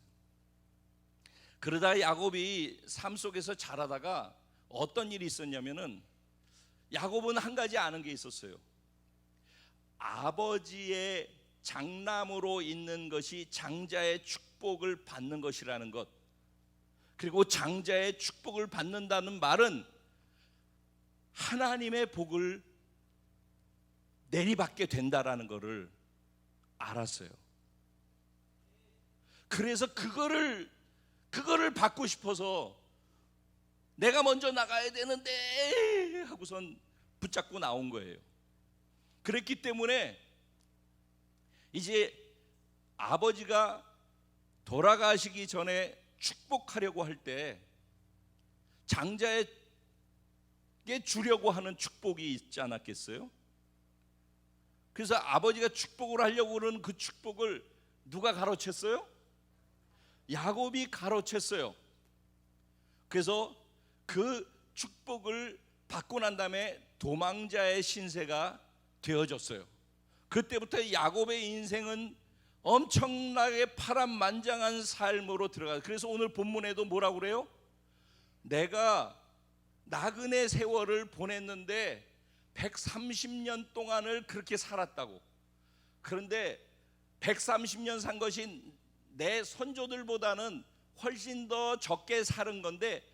그러다 야곱이 삶 속에서 자라다가 어떤 일이 있었냐면은, 야곱은 한 가지 아는 게 있었어요. 아버지의 장남으로 있는 것이 장자의 축복을 받는 것이라는 것, 그리고 장자의 축복을 받는다는 말은 하나님의 복을 내리받게 된다라는 것을 알았어요. 그래서 그거를 받고 싶어서 내가 먼저 나가야 되는데 하고선 붙잡고 나온 거예요. 그랬기 때문에 이제 아버지가 돌아가시기 전에 축복하려고 할 때 장자에게 주려고 하는 축복이 있지 않았겠어요? 그래서 아버지가 축복을 하려고 그러는 그 축복을 누가 가로챘어요? 야곱이 가로챘어요. 그래서 그 축복을 받고 난 다음에 도망자의 신세가 되어졌어요. 그때부터 야곱의 인생은 엄청나게 파란만장한 삶으로 들어가요. 그래서 오늘 본문에도 뭐라고 그래요? 내가 나그네 세월을 보냈는데 130년 동안을 그렇게 살았다고. 그런데 130년 산 것이 내 선조들보다는 훨씬 더 적게 사는 건데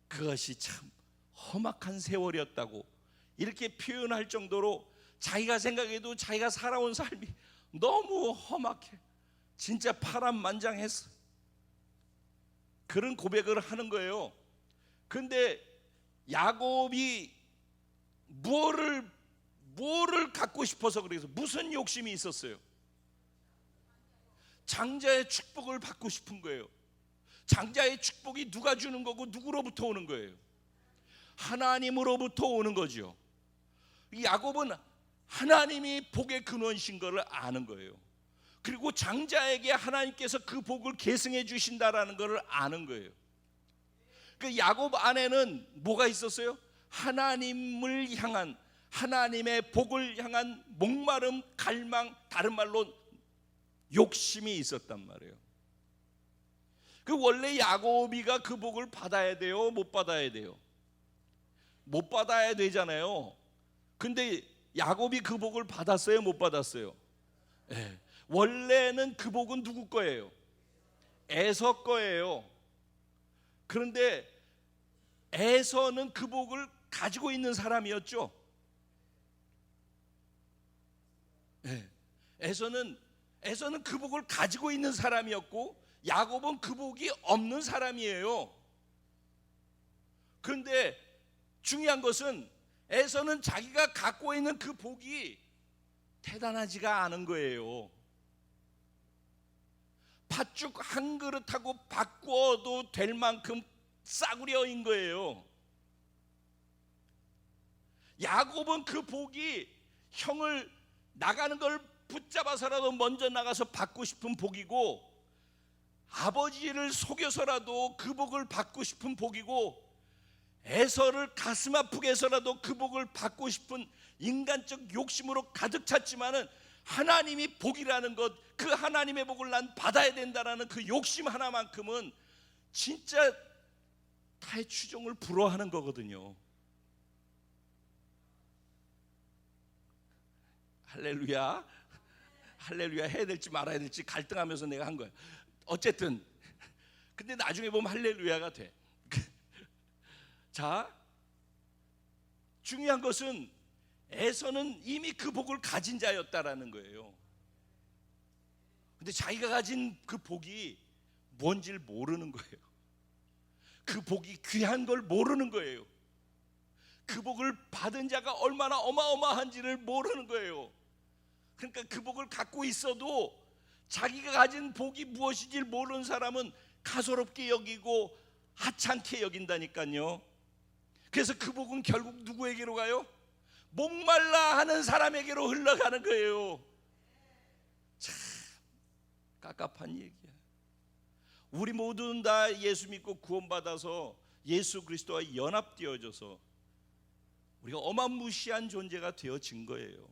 그것이 참 험악한 세월이었다고 이렇게 표현할 정도로 자기가 생각해도 자기가 살아온 삶이 너무 험악해, 진짜 파란만장했어, 그런 고백을 하는 거예요. 근데 야곱이 뭐를 갖고 싶어서, 그래서 무슨 욕심이 있었어요? 장자의 축복을 받고 싶은 거예요. 장자의 축복이 누가 주는 거고 누구로부터 오는 거예요? 하나님으로부터 오는 거죠. 야곱은 하나님이 복의 근원이신 것을 아는 거예요. 그리고 장자에게 하나님께서 그 복을 계승해 주신다라는 것을 아는 거예요. 그 야곱 안에는 뭐가 있었어요? 하나님을 향한, 하나님의 복을 향한 목마름, 갈망, 다른 말로 욕심이 있었단 말이에요. 그 원래 야곱이가 그 복을 받아야 돼요? 못 받아야 돼요? 못 받아야 되잖아요. 근데 야곱이 그 복을 받았어요? 못 받았어요? 네. 원래는 그 복은 누구 거예요? 에서 거예요. 그런데 에서는 그 복을 가지고 있는 사람이었죠. 네. 에서는 그 복을 가지고 있는 사람이었고 야곱은 그 복이 없는 사람이에요. 그런데 중요한 것은 에서는 자기가 갖고 있는 그 복이 대단하지가 않은 거예요. 팥죽 한 그릇하고 바꿔도 될 만큼 싸구려인 거예요. 야곱은 그 복이 형을 나가는 걸 붙잡아서라도 먼저 나가서 받고 싶은 복이고, 아버지를 속여서라도 그 복을 받고 싶은 복이고, 에서를 가슴 아프게 해서라도 그 복을 받고 싶은 인간적 욕심으로 가득 찼지만은 하나님이 복이라는 것, 그 하나님의 복을 난 받아야 된다라는 그 욕심 하나만큼은 진짜 타의 추종을 불허하는 거거든요. 할렐루야. 할렐루야 해야 될지 말아야 될지 갈등하면서 내가 한 거예요. 어쨌든 근데 나중에 보면 할렐루야가 돼. 자, 중요한 것은 에서는 이미 그 복을 가진 자였다라는 거예요. 근데 자기가 가진 그 복이 뭔지를 모르는 거예요. 그 복이 귀한 걸 모르는 거예요. 그 복을 받은 자가 얼마나 어마어마한지를 모르는 거예요. 그러니까 그 복을 갖고 있어도 자기가 가진 복이 무엇인지 모르는 사람은 가소롭게 여기고 하찮게 여긴다니까요. 그래서 그 복은 결국 누구에게로 가요? 목말라 하는 사람에게로 흘러가는 거예요. 참 깝깝한 얘기야. 우리 모두는 다 예수 믿고 구원받아서 예수 그리스도와 연합되어져서 우리가 어마무시한 존재가 되어진 거예요.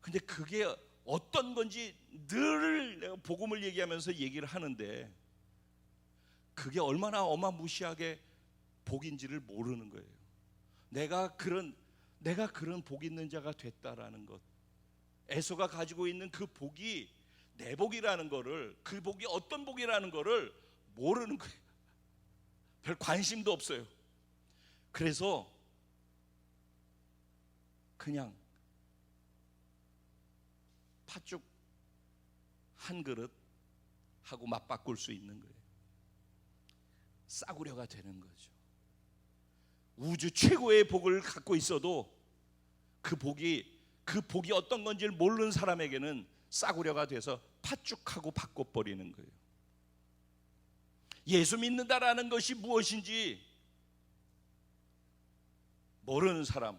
근데 그게 어떤 건지 늘 내가 복음을 얘기하면서 얘기를 하는데 그게 얼마나 어마무시하게 복인지를 모르는 거예요. 내가 그런 복 있는 자가 됐다라는 것, 에서가 가지고 있는 그 복이 내 복이라는 거를, 그 복이 어떤 복이라는 거를 모르는 거예요. 별 관심도 없어요. 그래서 그냥 팥죽 한 그릇 하고 맞바꿀 수 있는 거예요. 싸구려가 되는 거죠. 우주 최고의 복을 갖고 있어도 그 복이 어떤 건지를 모르는 사람에게는 싸구려가 돼서 팥죽하고 바꿔버리는 거예요. 예수 믿는다라는 것이 무엇인지 모르는 사람,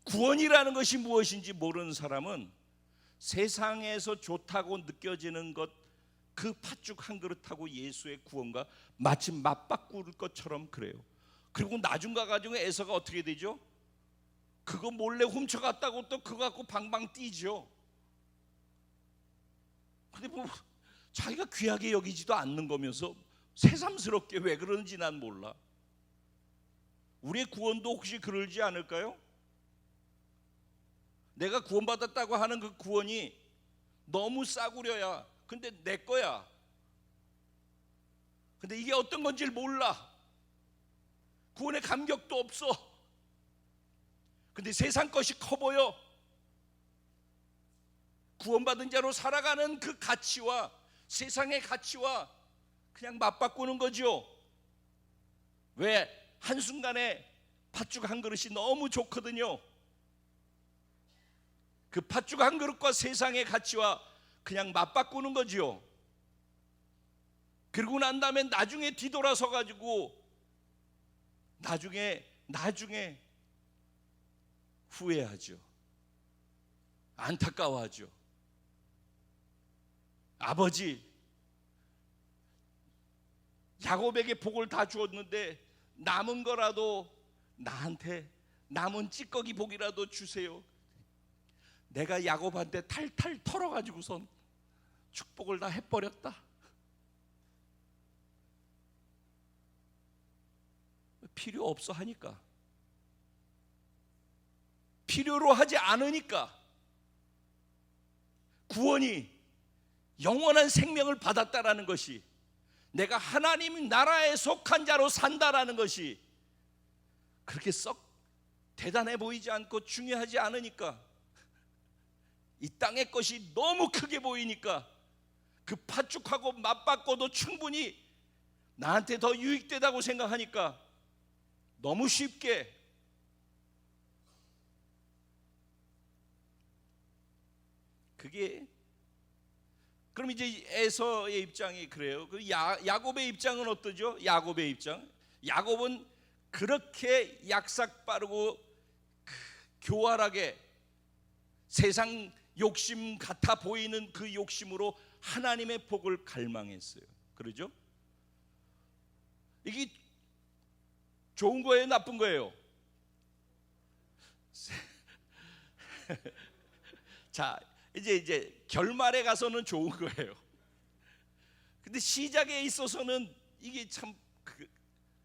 구원이라는 것이 무엇인지 모르는 사람은 세상에서 좋다고 느껴지는 것, 그 팥죽 한 그릇하고 예수의 구원과 마치 맞바꿀 것처럼 그래요. 그리고 나중 가가지고 에서가 어떻게 되죠? 그거 몰래 훔쳐갔다고 또 그거 갖고 방방 뛰죠. 근데 뭐 자기가 귀하게 여기지도 않는 거면서 새삼스럽게 왜 그러는지 난 몰라. 우리의 구원도 혹시 그러지 않을까요? 내가 구원받았다고 하는 그 구원이 너무 싸구려야. 근데 내 거야. 근데 이게 어떤 건지를 몰라. 구원의 감격도 없어. 근데 세상 것이 커 보여. 구원받은 자로 살아가는 그 가치와 세상의 가치와 그냥 맞바꾸는 거죠. 왜? 한순간에 팥죽 한 그릇이 너무 좋거든요. 그 팥죽 한 그릇과 세상의 가치와 그냥 맞바꾸는 거죠. 그러고 난 다음에 나중에 뒤돌아서 가지고 나중에 후회하죠. 안타까워하죠. 아버지, 야곱에게 복을 다 주었는데 남은 거라도 나한테 남은 찌꺼기 복이라도 주세요. 내가 야곱한테 탈탈 털어가지고선 축복을 다 해버렸다. 필요 없어 하니까, 필요로 하지 않으니까, 구원이 영원한 생명을 받았다라는 것이, 내가 하나님 나라에 속한 자로 산다라는 것이 그렇게 썩 대단해 보이지 않고 중요하지 않으니까, 이 땅의 것이 너무 크게 보이니까 그 팥죽하고 맞바꿔도 충분히 나한테 더 유익되다고 생각하니까 너무 쉽게 그게. 그럼 이제 에서의 입장이 그래요. 그 야곱의 입장은 어떠죠? 야곱의 입장. 야곱은 그렇게 약삭 빠르고 교활하게 세상 욕심 같아 보이는 그 욕심으로 하나님의 복을 갈망했어요. 그러죠? 이게 좋은 거예요, 나쁜 거예요? 자, 이제 결말에 가서는 좋은 거예요. 근데 시작에 있어서는 이게 참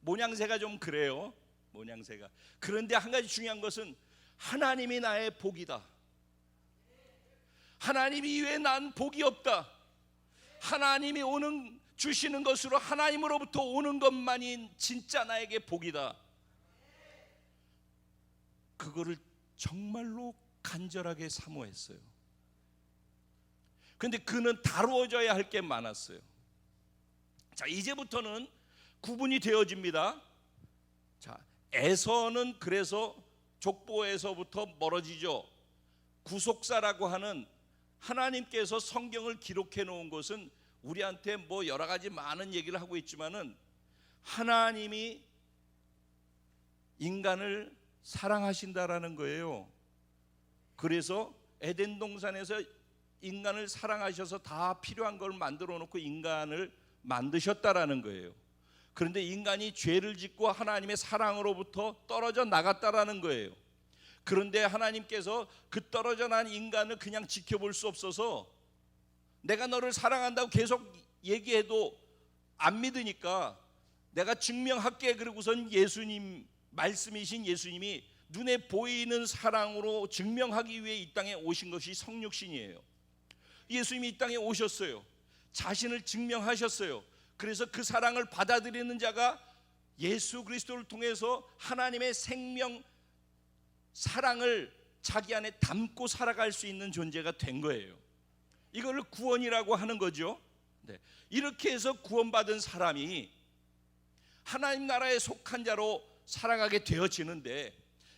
모양새가 좀 그래요. 모양새가. 그런데 한 가지 중요한 것은 하나님이 나의 복이다. 하나님 이외에 난 복이 없다. 하나님이 주시는 것으로 하나님으로부터 오는 것만이 진짜 나에게 복이다. 그거를 정말로 간절하게 사모했어요. 근데 그는 다루어져야 할 게 많았어요. 자, 이제부터는 구분이 되어집니다. 자, 에서는 그래서 족보에서부터 멀어지죠. 구속사라고 하는, 하나님께서 성경을 기록해 놓은 것은 우리한테 뭐 여러 가지 많은 얘기를 하고 있지만은 하나님이 인간을 사랑하신다라는 거예요. 그래서 에덴 동산에서 인간을 사랑하셔서 다 필요한 걸 만들어 놓고 인간을 만드셨다라는 거예요. 그런데 인간이 죄를 짓고 하나님의 사랑으로부터 떨어져 나갔다라는 거예요. 그런데 하나님께서 그 떨어져 난 인간을 그냥 지켜볼 수 없어서 내가 너를 사랑한다고 계속 얘기해도 안 믿으니까 내가 증명할게. 그러고선 예수님, 말씀이신 예수님이 눈에 보이는 사랑으로 증명하기 위해 이 땅에 오신 것이 성육신이에요. 예수님이 이 땅에 오셨어요. 자신을 증명하셨어요. 그래서 그 사랑을 받아들이는 자가 예수 그리스도를 통해서 하나님의 생명, 사랑을 자기 안에 담고 살아갈 수 있는 존재가 된 거예요. 이걸 구원이라고 하는 거죠. 네. 이렇게 해서 구원받은 사람이 하나님 나라에 속한 자로 살아가게 되어지는데,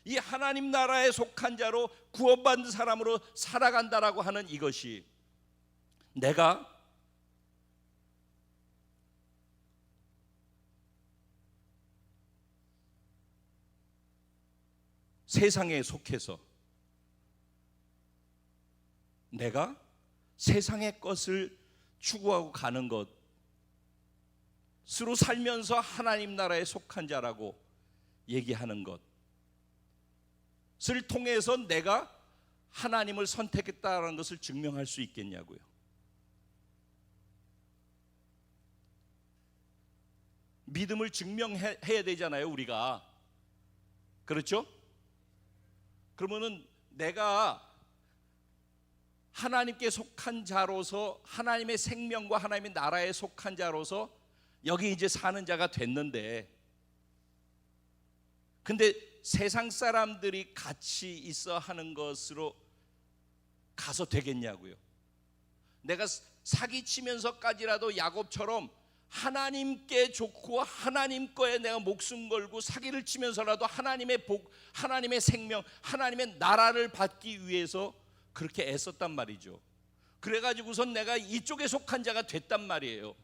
이 하나님 나라에 속한 자로 구원받은 사람으로 살아간다라고 하는 이것이, 내가 세상에 속해서 내가 세상의 것을 추구하고 가는 것으로 살면서 하나님 나라에 속한 자라고 얘기하는 것을 통해서 내가 하나님을 선택했다는 것을 증명할 수 있겠냐고요. 믿음을 증명해야 되잖아요, 우리가. 그렇죠? 그러면은 내가 하나님께 속한 자로서, 하나님의 생명과 하나님의 나라에 속한 자로서 여기 이제 사는 자가 됐는데, 근데 세상 사람들이 같이 있어 하는 것으로 가서 되겠냐고요. 내가 사기치면서까지라도 야곱처럼 하나님께 좋고 하나님 거에 내가 목숨 걸고 사기를 치면서라도 하나님의 복, 하나님의 생명, 하나님의 나라를 받기 위해서 그렇게 애썼단 말이죠. 그래가지고선 내가 이쪽에 속한 자가 됐단 말이에요.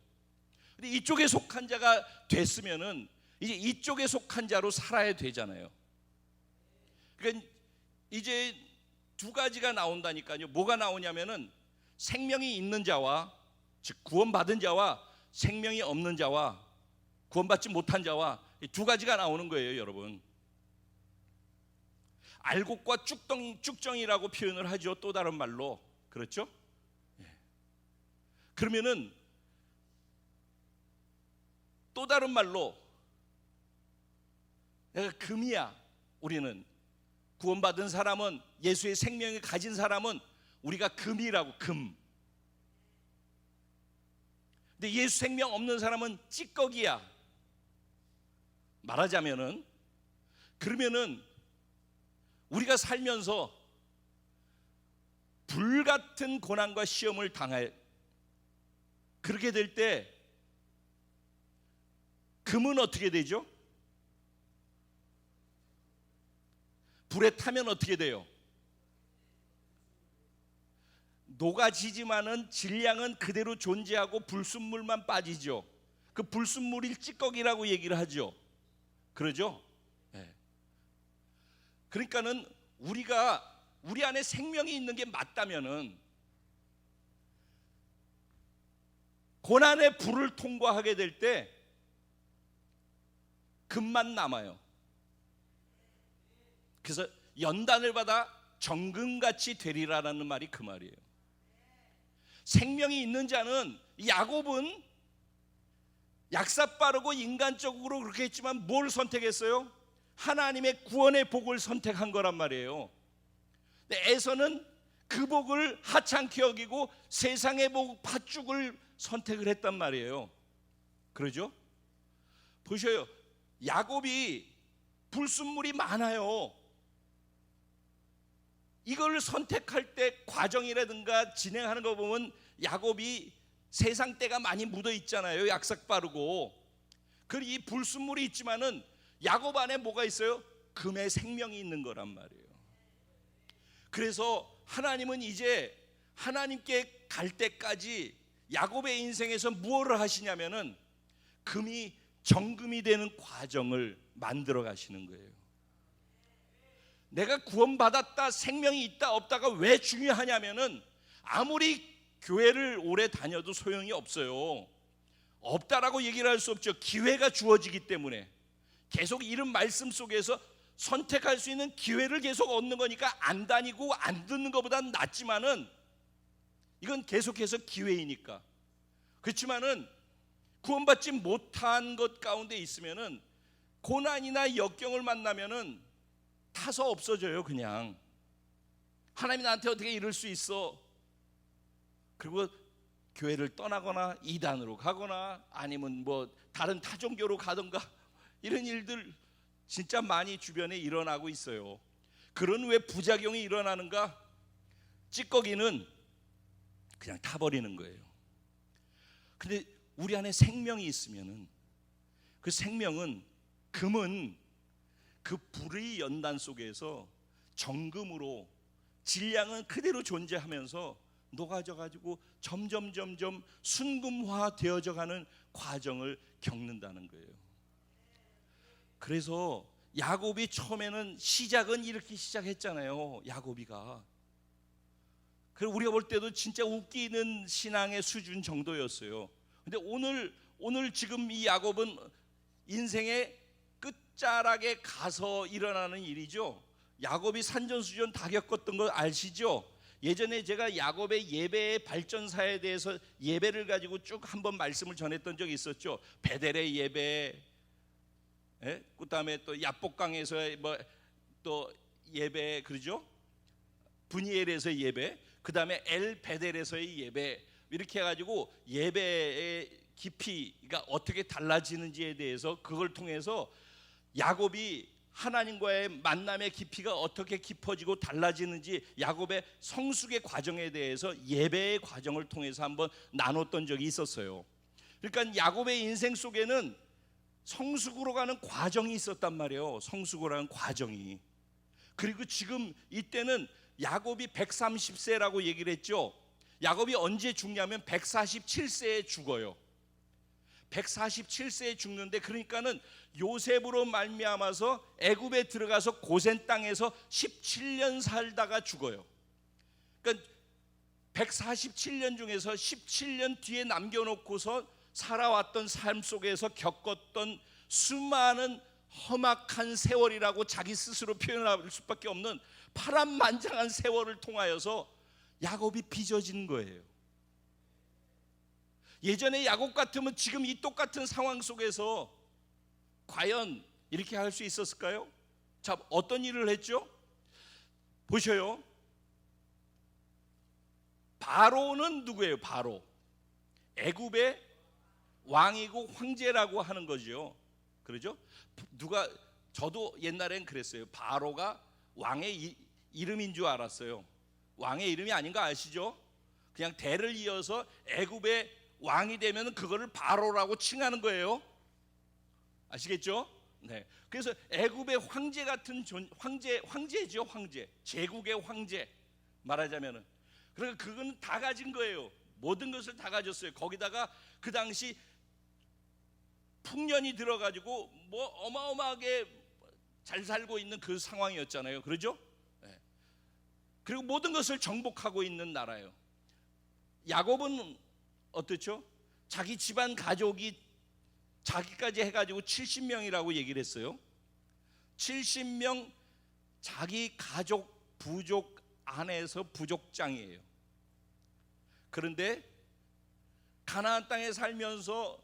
근데 이쪽에 속한 자가 됐으면은 이제 이쪽에 속한 자로 살아야 되잖아요. 그러니까 이제 두 가지가 나온다니까요. 뭐가 나오냐면은 생명이 있는 자와, 즉 구원받은 자와 생명이 없는 자와 구원받지 못한 자와 두 가지가 나오는 거예요, 여러분. 알곡과 쭉정이라고 표현을 하죠, 또 다른 말로. 그렇죠? 그러면은 또 다른 말로 내가 금이야. 우리는 구원받은 사람은, 예수의 생명을 가진 사람은 우리가 금이라고, 금. 근데 예수 생명 없는 사람은 찌꺼기야. 말하자면은, 그러면은 우리가 살면서 불같은 고난과 시험을 당할, 그렇게 될 때 금은 어떻게 되죠? 불에 타면 어떻게 돼요? 녹아지지만은 질량은 그대로 존재하고 불순물만 빠지죠. 그 불순물이 찌꺼기라고 얘기를 하죠. 그러죠? 네. 그러니까는 우리 안에 생명이 있는 게 맞다면은 고난의 불을 통과하게 될 때 금만 남아요. 그래서 연단을 받아 정금같이 되리라라는 말이 그 말이에요. 생명이 있는 자는, 야곱은 약사 빠르고 인간적으로 그렇게 했지만 뭘 선택했어요? 하나님의 구원의 복을 선택한 거란 말이에요. 근데 에서는 그 복을 하찮게 여기고 세상의 복, 팥죽을 선택을 했단 말이에요. 그러죠? 보셔요. 야곱이 불순물이 많아요. 이걸 선택할 때 과정이라든가 진행하는 거 보면 야곱이 세상 때가 많이 묻어 있잖아요. 약삭 빠르고. 그리고 이 불순물이 있지만은 야곱 안에 뭐가 있어요? 금의 생명이 있는 거란 말이에요. 그래서 하나님은 이제 하나님께 갈 때까지 야곱의 인생에서 무엇을 하시냐면은 금이 정금이 되는 과정을 만들어 가시는 거예요. 내가 구원받았다, 생명이 있다 없다가 왜 중요하냐면은 아무리 교회를 오래 다녀도 소용이 없어요. 없다라고 얘기를 할 수 없죠. 기회가 주어지기 때문에 계속 이런 말씀 속에서 선택할 수 있는 기회를 계속 얻는 거니까 안 다니고 안 듣는 것보다는 낫지만은 이건 계속해서 기회이니까. 그렇지만은 구원받지 못한 것 가운데 있으면은 고난이나 역경을 만나면은 타서 없어져요. 그냥 하나님이 나한테 어떻게 이럴 수 있어? 그리고 교회를 떠나거나 이단으로 가거나 아니면 뭐 다른 타종교로 가던가 이런 일들 진짜 많이 주변에 일어나고 있어요. 그런 왜 부작용이 일어나는가? 찌꺼기는 그냥 타버리는 거예요. 근데 우리 안에 생명이 있으면은 그 생명은, 금은 그 불의 연단 속에서 정금으로 질량은 그대로 존재하면서 녹아져 가지고 점점 순금화 되어져 가는 과정을 겪는다는 거예요. 그래서 야곱이 처음에는 시작은 이렇게 시작했잖아요. 야곱이가. 그리고 우리가 볼 때도 진짜 웃기는 신앙의 수준 정도였어요. 근데 오늘 지금 이 야곱은 인생의 끝자락에 가서 일어나는 일이죠. 야곱이 산전수전 다 겪었던 거 아시죠? 예전에 제가 야곱의 예배의 발전사에 대해서 예배를 가지고 쭉 한번 말씀을 전했던 적이 있었죠. 베델의 예배, 그다음에 또 야복강에서의 또 예배, 그러죠? 브니엘에서의 예배, 그다음에 엘 베델에서의 예배, 이렇게 해가지고 예배의 깊이가 어떻게 달라지는지에 대해서 그걸 통해서 야곱이 하나님과의 만남의 깊이가 어떻게 깊어지고 달라지는지 야곱의 성숙의 과정에 대해서 예배의 과정을 통해서 한번 나눴던 적이 있었어요. 그러니까 야곱의 인생 속에는 성숙으로 가는 과정이 있었단 말이에요. 성숙으로 가는 과정이. 그리고 지금 이때는 야곱이 130세라고 얘기를 했죠. 야곱이 언제 죽냐면 147세에 죽어요. 147세에 죽는데, 그러니까는 요셉으로 말미암아서 애굽에 들어가서 고센 땅에서 17년 살다가 죽어요. 그러니까 147년 중에서 17년 뒤에 남겨놓고서 살아왔던 삶 속에서 겪었던 수많은 험악한 세월이라고 자기 스스로 표현할 수밖에 없는 파란만장한 세월을 통하여서 야곱이 빚어진 거예요. 예전에 야곱 같으면 지금 이 똑같은 상황 속에서 과연 이렇게 할 수 있었을까요? 자, 어떤 일을 했죠? 보셔요. 바로는 누구예요? 바로 애굽의 왕이고 황제라고 하는 거죠. 그러죠? 저도 옛날엔 그랬어요. 바로가 왕의 이름인 줄 알았어요. 왕의 이름이 아닌 거 아시죠? 그냥 대를 이어서 애굽의 왕이 되면 그거를 바로라고 칭하는 거예요. 아시겠죠? 네. 그래서 애굽의 황제 같은 황제죠, 황제. 제국의 황제 말하자면은. 그러니까 그거는 다 가진 거예요. 모든 것을 다 가졌어요. 거기다가 그 당시 풍년이 들어가지고 뭐 어마어마하게 잘 살고 있는 그 상황이었잖아요. 그러죠? 네. 그리고 모든 것을 정복하고 있는 나라예요. 야곱은 어떻죠? 자기 집안 가족이 자기까지 해가지고 70명이라고 얘기를 했어요. 70명 자기 가족 부족 안에서 부족장이에요. 그런데 가나안 땅에 살면서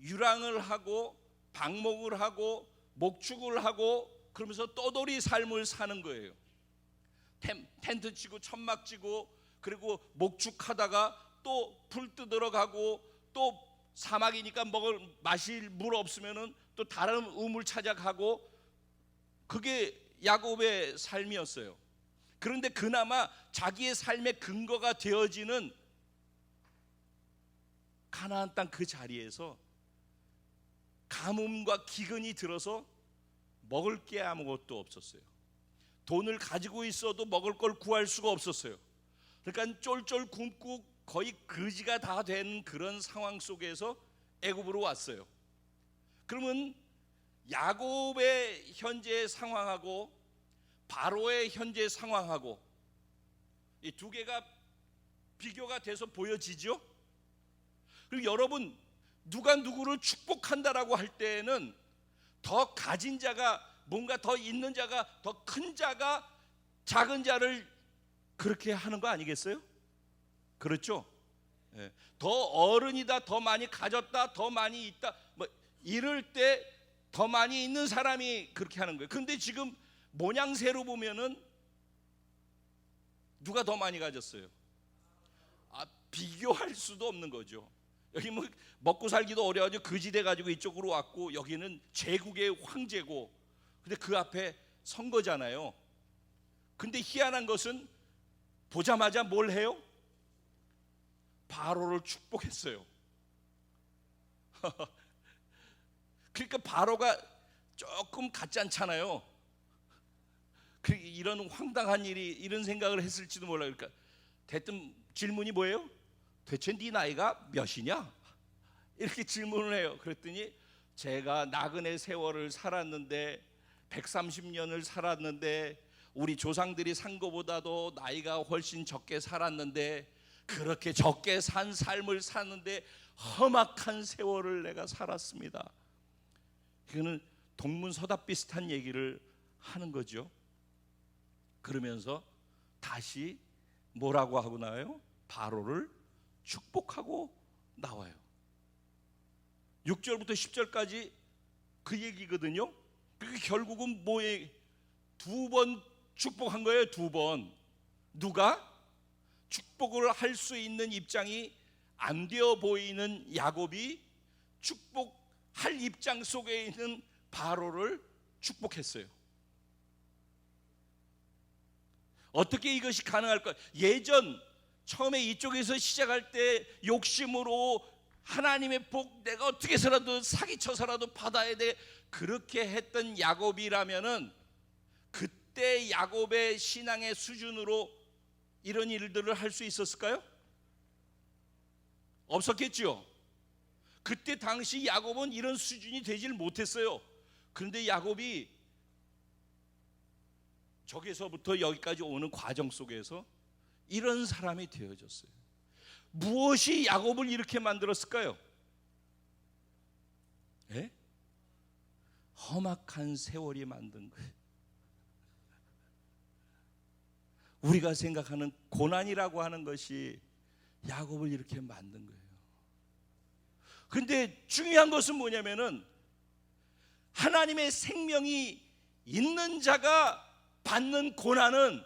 유랑을 하고 방목을 하고 목축을 하고 그러면서 떠돌이 삶을 사는 거예요. 텐트 치고 천막 치고 그리고 목축하다가 또 불 뜯으러 가고, 또 사막이니까 마실 물 없으면은 또 다른 우물 찾아가고, 그게 야곱의 삶이었어요. 그런데 그나마 자기의 삶의 근거가 되어지는 가나안 땅 그 자리에서 가뭄과 기근이 들어서 먹을 게 아무것도 없었어요. 돈을 가지고 있어도 먹을 걸 구할 수가 없었어요. 그러니까 쫄쫄 굶고 거의 거지가 다 된 그런 상황 속에서 애굽으로 왔어요. 그러면 야곱의 현재 상황하고 바로의 현재 상황하고 이 두 개가 비교가 돼서 보여지죠. 그리고 여러분, 누가 누구를 축복한다라고 할 때에는 더 가진 자가, 뭔가 더 있는 자가, 더 큰 자가 작은 자를 그렇게 하는 거 아니겠어요? 그렇죠? 예. 더 어른이다, 더 많이 가졌다, 더 많이 있다, 뭐 이럴 때 더 많이 있는 사람이 그렇게 하는 거예요. 근데 지금 모양새로 보면은 누가 더 많이 가졌어요? 비교할 수도 없는 거죠. 여기 뭐 먹고 살기도 어려워가지고 거지돼 가지고 이쪽으로 왔고, 여기는 제국의 황제고, 근데 그 앞에 선 거잖아요. 근데 희한한 것은 보자마자 뭘 해요? 바로를 축복했어요. 그러니까 바로가 조금 같지 않잖아요. 이런 황당한 일이, 이런 생각을 했을지도 몰라요. 그러니까 대뜸 질문이 뭐예요? 대체 네 나이가 몇이냐? 이렇게 질문을 해요. 그랬더니 제가 나그네 세월을 살았는데 130년을 살았는데 우리 조상들이 산 것보다도 나이가 훨씬 적게 살았는데, 그렇게 적게 산 삶을 사는데 험악한 세월을 내가 살았습니다. 이거는 동문서답 비슷한 얘기를 하는 거죠. 그러면서 다시 뭐라고 하고 나와요? 바로를 축복하고 나와요. 6절부터 10절까지 그 얘기거든요. 그게 결국은 뭐에 두 번 축복한 거예요. 두 번. 누가? 축복을 할 수 있는 입장이 안 되어 보이는 야곱이 축복할 입장 속에 있는 바로를 축복했어요. 어떻게 이것이 가능할까? 예전 처음에 이쪽에서 시작할 때 욕심으로 하나님의 복 내가 어떻게 해서라도 사기쳐서라도 받아야 돼, 그렇게 했던 야곱이라면은 그때 야곱의 신앙의 수준으로 이런 일들을 할 수 있었을까요? 없었겠죠. 그때 당시 야곱은 이런 수준이 되질 못했어요. 그런데 야곱이 저기서부터 여기까지 오는 과정 속에서 이런 사람이 되어졌어요. 무엇이 야곱을 이렇게 만들었을까요? 예? 험악한 세월이 만든 거예요. 우리가 생각하는 고난이라고 하는 것이 야곱을 이렇게 만든 거예요. 그런데 중요한 것은 뭐냐면은 하나님의 생명이 있는 자가 받는 고난은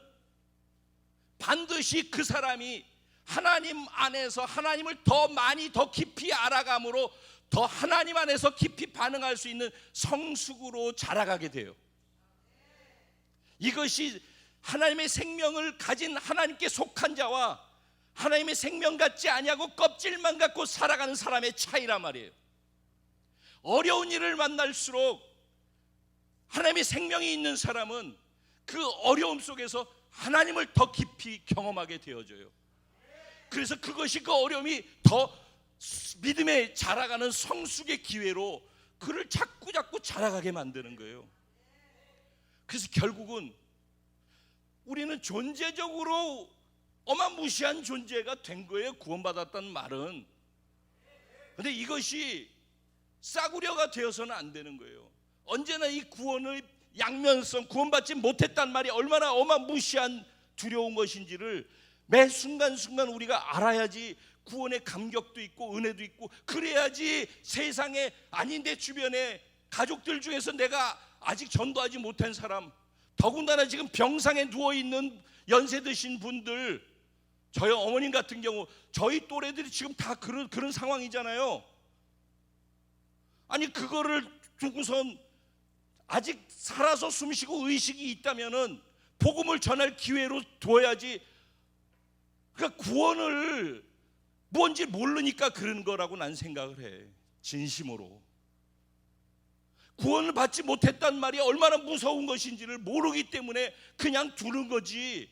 반드시 그 사람이 하나님 안에서 하나님을 더 많이 더 깊이 알아감으로 더 하나님 안에서 깊이 반응할 수 있는 성숙으로 자라가게 돼요. 이것이 하나님의 생명을 가진 하나님께 속한 자와 하나님의 생명 같지 아니하고 껍질만 갖고 살아가는 사람의 차이란 말이에요. 어려운 일을 만날수록 하나님의 생명이 있는 사람은 그 어려움 속에서 하나님을 더 깊이 경험하게 되어져요. 그래서 그것이 그 어려움이 더 믿음에 자라가는 성숙의 기회로 그를 자꾸 자라가게 만드는 거예요. 그래서 결국은 우리는 존재적으로 어마무시한 존재가 된 거예요. 구원받았다는 말은. 그런데 이것이 싸구려가 되어서는 안 되는 거예요. 언제나 이 구원의 양면성, 구원받지 못했단 말이 얼마나 어마무시한 두려운 것인지를 매 순간순간 우리가 알아야지 구원의 감격도 있고 은혜도 있고, 그래야지 세상에 아닌 내 주변에 가족들 중에서 내가 아직 전도하지 못한 사람, 더군다나 지금 병상에 누워있는 연세 드신 분들, 저희 어머님 같은 경우 저희 또래들이 지금 다 그런 상황이잖아요. 아니 그거를 두고선 아직 살아서 숨쉬고 의식이 있다면은 복음을 전할 기회로 둬야지. 그러니까 구원을 뭔지 모르니까 그런 거라고 난 생각을 해. 진심으로. 구원을 받지 못했단 말이 얼마나 무서운 것인지를 모르기 때문에 그냥 두는 거지.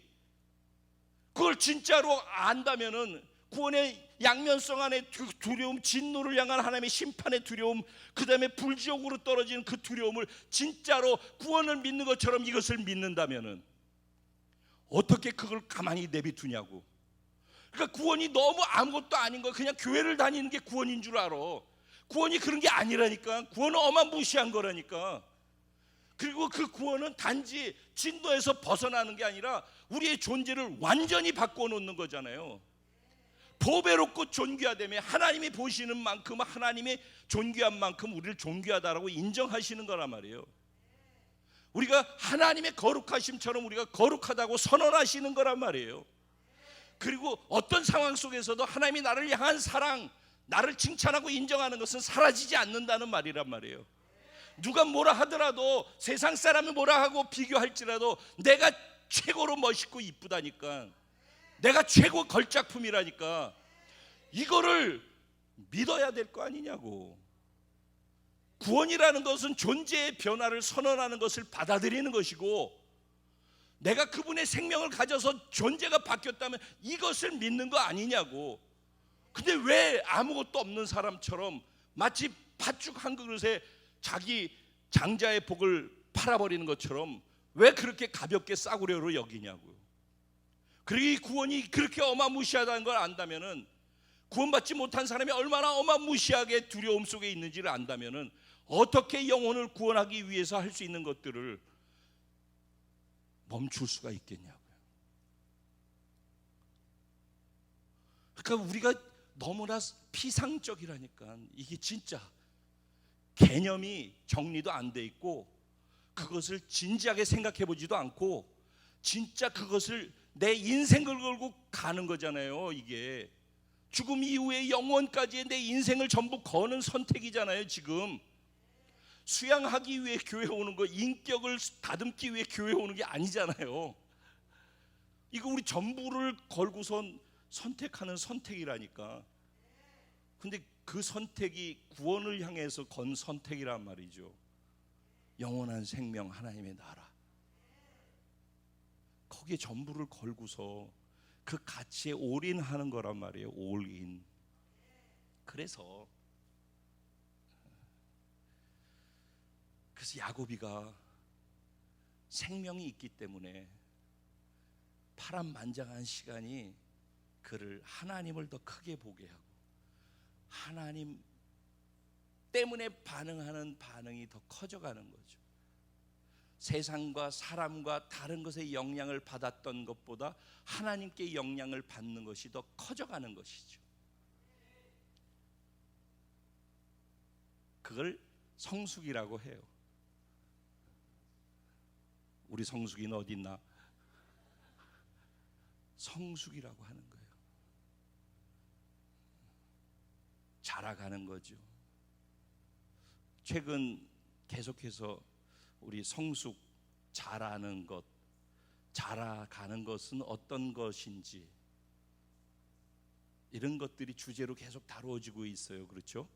그걸 진짜로 안다면은 구원의 양면성 안에 두려움, 진노를 향한 하나님의 심판의 두려움, 그 다음에 불지옥으로 떨어지는 그 두려움을 진짜로 구원을 믿는 것처럼 이것을 믿는다면은 어떻게 그걸 가만히 내비두냐고. 그러니까 구원이 너무 아무것도 아닌 거, 그냥 교회를 다니는 게 구원인 줄 알아. 구원이 그런 게 아니라니까. 구원은 어마무시한 거라니까. 그리고 그 구원은 단지 진노에서 벗어나는 게 아니라 우리의 존재를 완전히 바꿔놓는 거잖아요. 보배롭고 존귀하다며 하나님이 보시는 만큼, 하나님의 존귀한 만큼 우리를 존귀하다라고 인정하시는 거란 말이에요. 우리가 하나님의 거룩하심처럼 우리가 거룩하다고 선언하시는 거란 말이에요. 그리고 어떤 상황 속에서도 하나님이 나를 향한 사랑, 나를 칭찬하고 인정하는 것은 사라지지 않는다는 말이란 말이에요. 누가 뭐라 하더라도, 세상 사람이 뭐라 하고 비교할지라도 내가 최고로 멋있고 이쁘다니까, 내가 최고 걸작품이라니까, 이거를 믿어야 될 거 아니냐고. 구원이라는 것은 존재의 변화를 선언하는 것을 받아들이는 것이고, 내가 그분의 생명을 가져서 존재가 바뀌었다면 이것을 믿는 거 아니냐고. 근데 왜 아무것도 없는 사람처럼 마치 팥죽 한 그릇에 자기 장자의 복을 팔아버리는 것처럼 왜 그렇게 가볍게 싸구려로 여기냐고요. 그리고 이 구원이 그렇게 어마무시하다는 걸 안다면은, 구원받지 못한 사람이 얼마나 어마무시하게 두려움 속에 있는지를 안다면은 어떻게 영혼을 구원하기 위해서 할 수 있는 것들을 멈출 수가 있겠냐고요. 그러니까 우리가 너무나 피상적이라니까. 이게 진짜 개념이 정리도 안 돼 있고, 그것을 진지하게 생각해 보지도 않고, 진짜 그것을 내 인생을 걸고 가는 거잖아요. 이게 죽음 이후에 영원까지의 내 인생을 전부 거는 선택이잖아요. 지금 수양하기 위해 교회 오는 거, 인격을 다듬기 위해 교회 오는 게 아니잖아요. 이거 우리 전부를 걸고선 선택하는 선택이라니까. 근데 그 선택이 구원을 향해서 건 선택이란 말이죠. 영원한 생명, 하나님의 나라, 거기에 전부를 걸고서 그 가치에 올인하는 거란 말이에요. 올인. 그래서 야고비가 생명이 있기 때문에 파란만장한 시간이 그를 하나님을 더 크게 보게 하고, 하나님 때문에 반응하는 반응이 더 커져가는 거죠. 세상과 사람과 다른 것에 영향을 받았던 것보다 하나님께 영향을 받는 것이 더 커져가는 것이죠. 그걸 성숙이라고 해요. 우리 성숙이는 어디 있나? 성숙이라고 하는 거예요. 자라가는 거죠. 최근 계속해서 우리 성숙, 자라는 것, 자라가는 것은 어떤 것인지, 이런 것들이 주제로 계속 다루어지고 있어요. 그렇죠?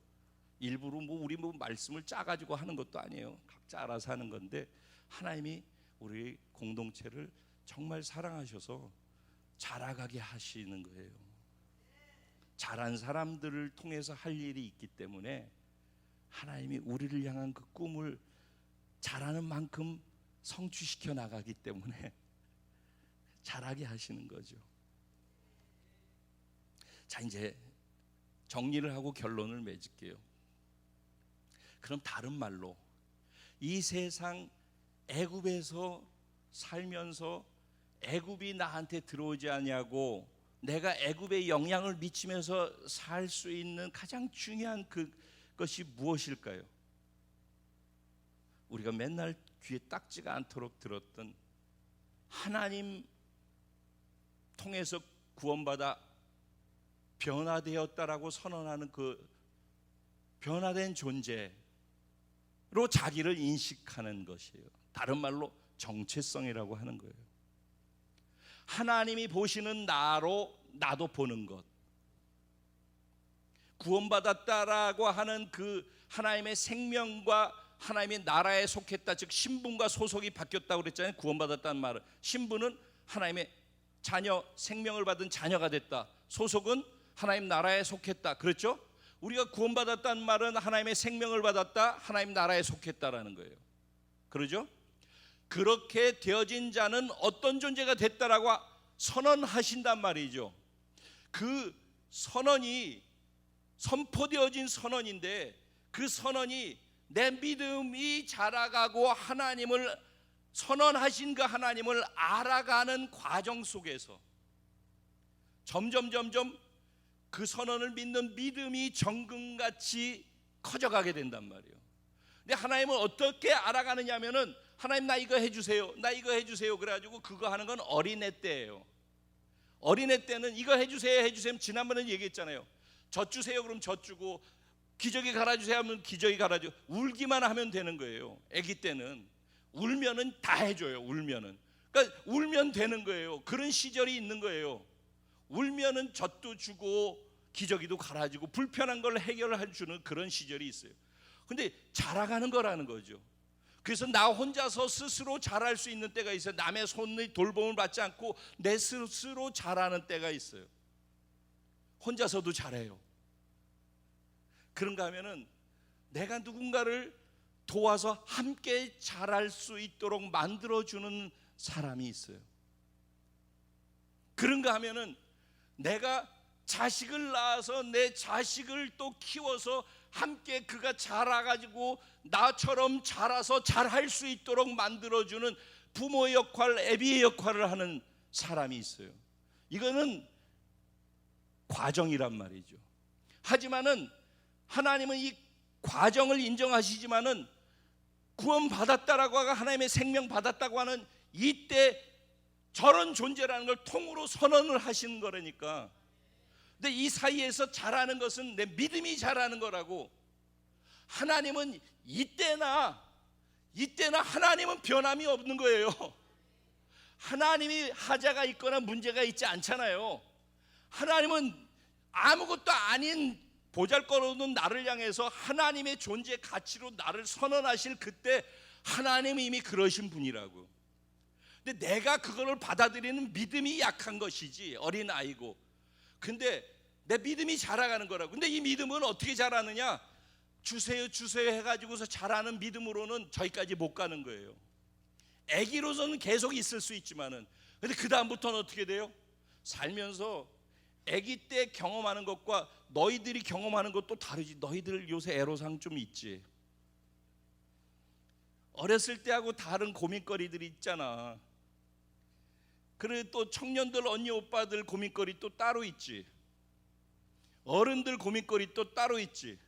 일부러 우리 말씀을 짜가지고 하는 것도 아니에요. 각자 알아서 하는 건데, 하나님이 우리 공동체를 정말 사랑하셔서 자라가게 하시는 거예요. 자란 사람들을 통해서 할 일이 있기 때문에 하나님이 우리를 향한 그 꿈을 자라는 만큼 성취시켜 나가기 때문에 자라게 하시는 거죠. 자, 이제 정리를 하고 결론을 맺을게요. 그럼 다른 말로, 이 세상 애굽에서 살면서 애굽이 나한테 들어오지 않냐고 내가 애굽에 영향을 미치면서 살 수 있는 가장 중요한 그것이 무엇일까요? 우리가 맨날 귀에 딱지가 않도록 들었던, 하나님 통해서 구원받아 변화되었다라고 선언하는 그 변화된 존재로 자기를 인식하는 것이에요. 다른 말로 정체성이라고 하는 거예요. 하나님이 보시는 나로 나도 보는 것. 구원받았다라고 하는 그 하나님의 생명과 하나님의 나라에 속했다, 즉 신분과 소속이 바뀌었다고 그랬잖아요. 구원받았다는 말은, 신분은 하나님의 자녀, 생명을 받은 자녀가 됐다. 소속은 하나님 나라에 속했다. 그렇죠? 우리가 구원받았다는 말은 하나님의 생명을 받았다, 하나님 나라에 속했다라는 거예요. 그러죠? 그렇게 되어진 자는 어떤 존재가 됐다라고 선언하신단 말이죠. 그 선언이 선포되어진 선언인데, 그 선언이 내 믿음이 자라가고 하나님을 선언하신 그 하나님을 알아가는 과정 속에서 점점 그 선언을 믿는 믿음이 정금같이 커져가게 된단 말이에요. 근데 하나님을 어떻게 알아가느냐 하면은, 하나님 나 이거 해주세요, 나 이거 해주세요 그래가지고 그거 하는 건 어린애 때예요. 어린애 때는 이거 해주세요 지난번에 얘기했잖아요. 젖 주세요 그럼 젖 주고, 기저귀 갈아주세요 하면 기저귀 갈아주고, 울기만 하면 되는 거예요. 아기 때는 울면은 다 해줘요. 울면은, 그러니까 울면 되는 거예요. 그런 시절이 있는 거예요. 울면은 젖도 주고 기저귀도 갈아주고 불편한 걸 해결해 주는 그런 시절이 있어요. 근데 자라가는 거라는 거죠. 그래서 나 혼자서 스스로 자랄 수 있는 때가 있어요. 남의 손의 돌봄을 받지 않고 내 스스로 자라는 때가 있어요. 혼자서도 자라요. 그런가 하면은 내가 누군가를 도와서 함께 자랄 수 있도록 만들어주는 사람이 있어요. 그런가 하면은 내가 자식을 낳아서 내 자식을 또 키워서 함께 그가 자라가지고 나처럼 자라서 잘할 수 있도록 만들어주는 부모의 역할, 애비의 역할을 하는 사람이 있어요. 이거는 과정이란 말이죠. 하지만은 하나님은 이 과정을 인정하시지만은 구원받았다라고 하고 하나님의 생명 받았다고 하는 이때 저런 존재라는 걸 통으로 선언을 하시는 거라니까. 근데 이 사이에서 자라는 것은 내 믿음이 자라는 거라고. 하나님은 이때나 하나님은 변함이 없는 거예요. 하나님이 하자가 있거나 문제가 있지 않잖아요. 하나님은 아무것도 아닌 보잘것없는 나를 향해서 하나님의 존재 가치로 나를 선언하실 그때 하나님이 이미 그러신 분이라고. 근데 내가 그거를 받아들이는 믿음이 약한 것이지, 어린 아이고. 근데 내 믿음이 자라가는 거라고. 근데 이 믿음은 어떻게 자라느냐? 주세요 해가지고서 자라는 믿음으로는 저기까지 못 가는 거예요. 아기로서는 계속 있을 수 있지만은, 근데 그 다음부터는 어떻게 돼요? 살면서 아기 때 경험하는 것과 너희들이 경험하는 것도 다르지. 너희들 요새 애로사항 좀 있지. 어렸을 때하고 다른 고민거리들이 있잖아. 그리고 또 청년들, 언니, 오빠들 고민거리 또 따로 있지. 어른들 고민거리 또 따로 있지.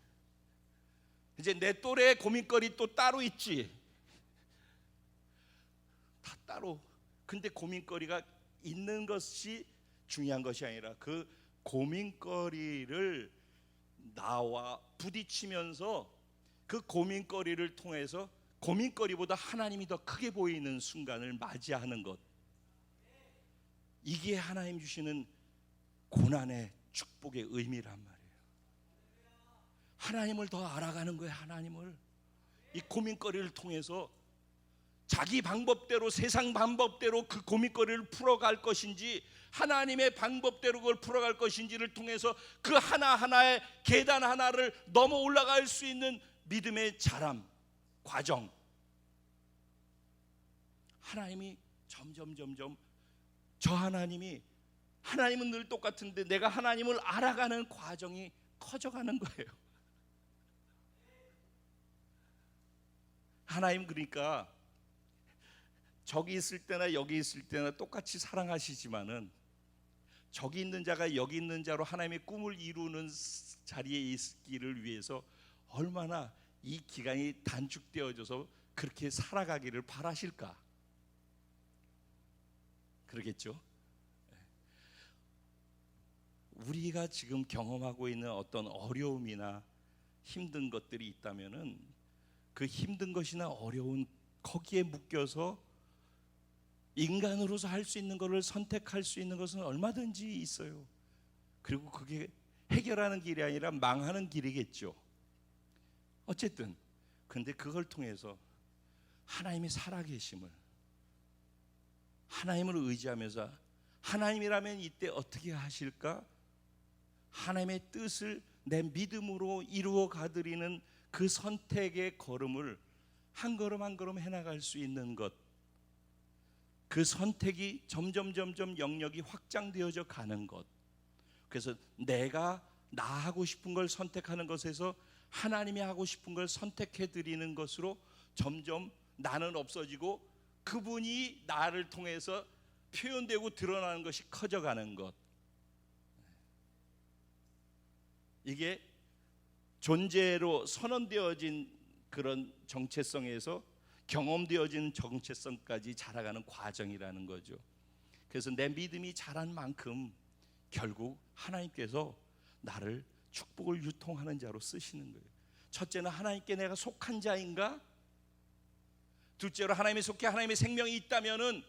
이제 내 또래 고민거리 또 따로 있지. 다 따로. 근데 고민거리가 있는 것이 중요한 것이 아니라 그 고민거리를 나와 부딪히면서 그 고민거리를 통해서 고민거리보다 하나님이 더 크게 보이는 순간을 맞이하는 것. 이게 하나님 주시는 고난의 축복의 의미란 말이에요. 하나님을 더 알아가는 거예요. 하나님을 이 고민거리를 통해서 자기 방법대로, 세상 방법대로 그 고민거리를 풀어갈 것인지 하나님의 방법대로 그걸 풀어갈 것인지를 통해서 그 하나하나의 계단 하나를 넘어 올라갈 수 있는 믿음의 자람, 과정. 하나님이 점점 저 하나님은 늘 똑같은데 내가 하나님을 알아가는 과정이 커져가는 거예요. 하나님 그러니까 저기 있을 때나 여기 있을 때나 똑같이 사랑하시지만은 저기 있는 자가 여기 있는 자로 하나님의 꿈을 이루는 자리에 있기를 위해서 얼마나 이 기간이 단축되어져서 그렇게 살아가기를 바라실까? 그러겠죠. 우리가 지금 경험하고 있는 어떤 어려움이나 힘든 것들이 있다면은 그 힘든 것이나 어려운 거기에 묶여서 인간으로서 할 수 있는 것을 선택할 수 있는 것은 얼마든지 있어요. 그리고 그게 해결하는 길이 아니라 망하는 길이겠죠. 어쨌든 근데 그걸 통해서 하나님이 살아계심을, 하나님을 의지하면서 하나님이라면 이때 어떻게 하실까? 하나님의 뜻을 내 믿음으로 이루어 가드리는 그 선택의 걸음을 한 걸음 한 걸음 해나갈 수 있는 것, 그 선택이 점점 영역이 확장되어져 가는 것. 그래서 내가 나 하고 싶은 걸 선택하는 것에서 하나님이 하고 싶은 걸 선택해 드리는 것으로 점점 나는 없어지고 그분이 나를 통해서 표현되고 드러나는 것이 커져가는 것. 이게 존재로 선언되어진 그런 정체성에서 경험되어진 정체성까지 자라가는 과정이라는 거죠. 그래서 내 믿음이 자란 만큼 결국 하나님께서 나를 축복을 유통하는 자로 쓰시는 거예요. 첫째는 하나님께 내가 속한 자인가? 둘째로 하나님에 속해 하나님의 생명이 있다면은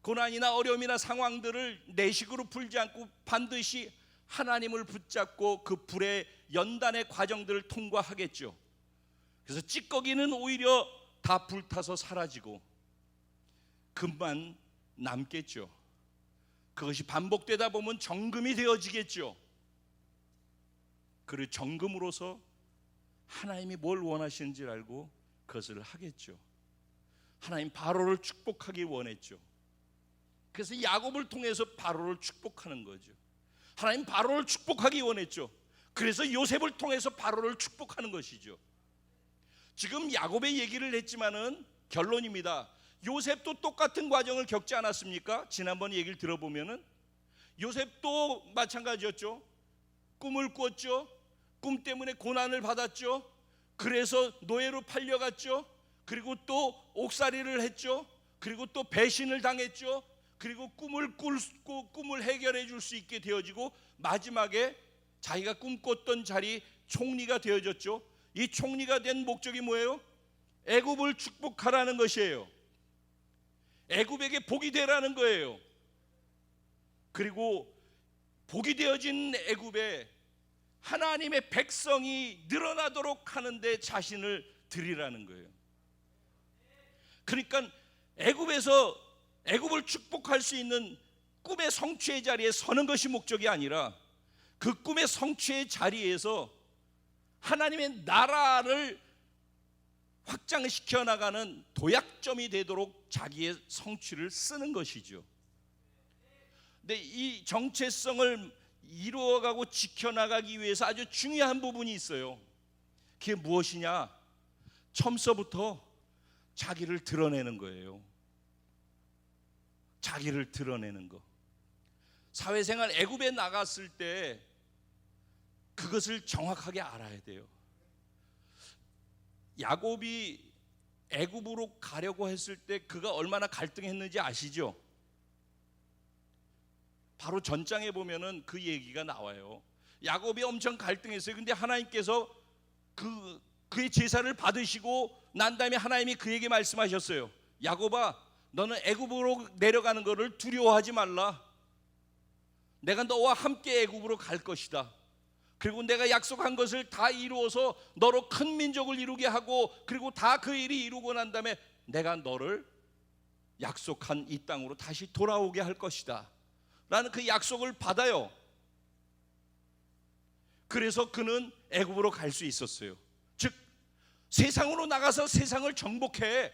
고난이나 어려움이나 상황들을 내 식으로 풀지 않고 반드시 하나님을 붙잡고 그 불의 연단의 과정들을 통과하겠죠. 그래서 찌꺼기는 오히려 다 불타서 사라지고 금만 남겠죠. 그것이 반복되다 보면 정금이 되어지겠죠. 그리고 정금으로서 하나님이 뭘 원하시는지 알고 그것을 하겠죠. 하나님 바로를 축복하기 원했죠. 그래서 야곱을 통해서 바로를 축복하는 거죠. 하나님 바로를 축복하기 원했죠. 그래서 요셉을 통해서 바로를 축복하는 것이죠. 지금 야곱의 얘기를 했지만은 결론입니다. 요셉도 똑같은 과정을 겪지 않았습니까? 지난번 얘기를 들어보면은 요셉도 마찬가지였죠. 꿈을 꾸었죠. 꿈 때문에 고난을 받았죠. 그래서 노예로 팔려갔죠. 그리고 또 옥살이를 했죠. 그리고 또 배신을 당했죠. 그리고 꿈을 꾸고 꿈을 해결해 줄 수 있게 되어지고 마지막에 자기가 꿈꿨던 자리 총리가 되어졌죠. 이 총리가 된 목적이 뭐예요? 애굽을 축복하라는 것이에요. 애굽에게 복이 되라는 거예요. 그리고 복이 되어진 애굽에 하나님의 백성이 늘어나도록 하는데 자신을 드리라는 거예요. 그러니까 애굽에서 애굽을 축복할 수 있는 꿈의 성취의 자리에 서는 것이 목적이 아니라 그 꿈의 성취의 자리에서 하나님의 나라를 확장시켜 나가는 도약점이 되도록 자기의 성취를 쓰는 것이죠. 근데 이 정체성을 이루어가고 지켜나가기 위해서 아주 중요한 부분이 있어요. 그게 무엇이냐? 처음서부터 자기를 드러내는 거예요. 자기를 드러내는 거. 사회생활 애굽에 나갔을 때 그것을 정확하게 알아야 돼요. 야곱이 애굽으로 가려고 했을 때 그가 얼마나 갈등했는지 아시죠? 바로 전장에 보면은 그 얘기가 나와요. 야곱이 엄청 갈등했어요. 근데 하나님께서 그의 제사를 받으시고 난 다음에 하나님이 그에게 말씀하셨어요. 야곱아, 너는 애굽으로 내려가는 것을 두려워하지 말라. 내가 너와 함께 애굽으로 갈 것이다. 그리고 내가 약속한 것을 다 이루어서 너로 큰 민족을 이루게 하고 그리고 다 그 일이 이루고 난 다음에 내가 너를 약속한 이 땅으로 다시 돌아오게 할 것이다 라는 그 약속을 받아요. 그래서 그는 애굽으로 갈 수 있었어요. 즉 세상으로 나가서 세상을 정복해.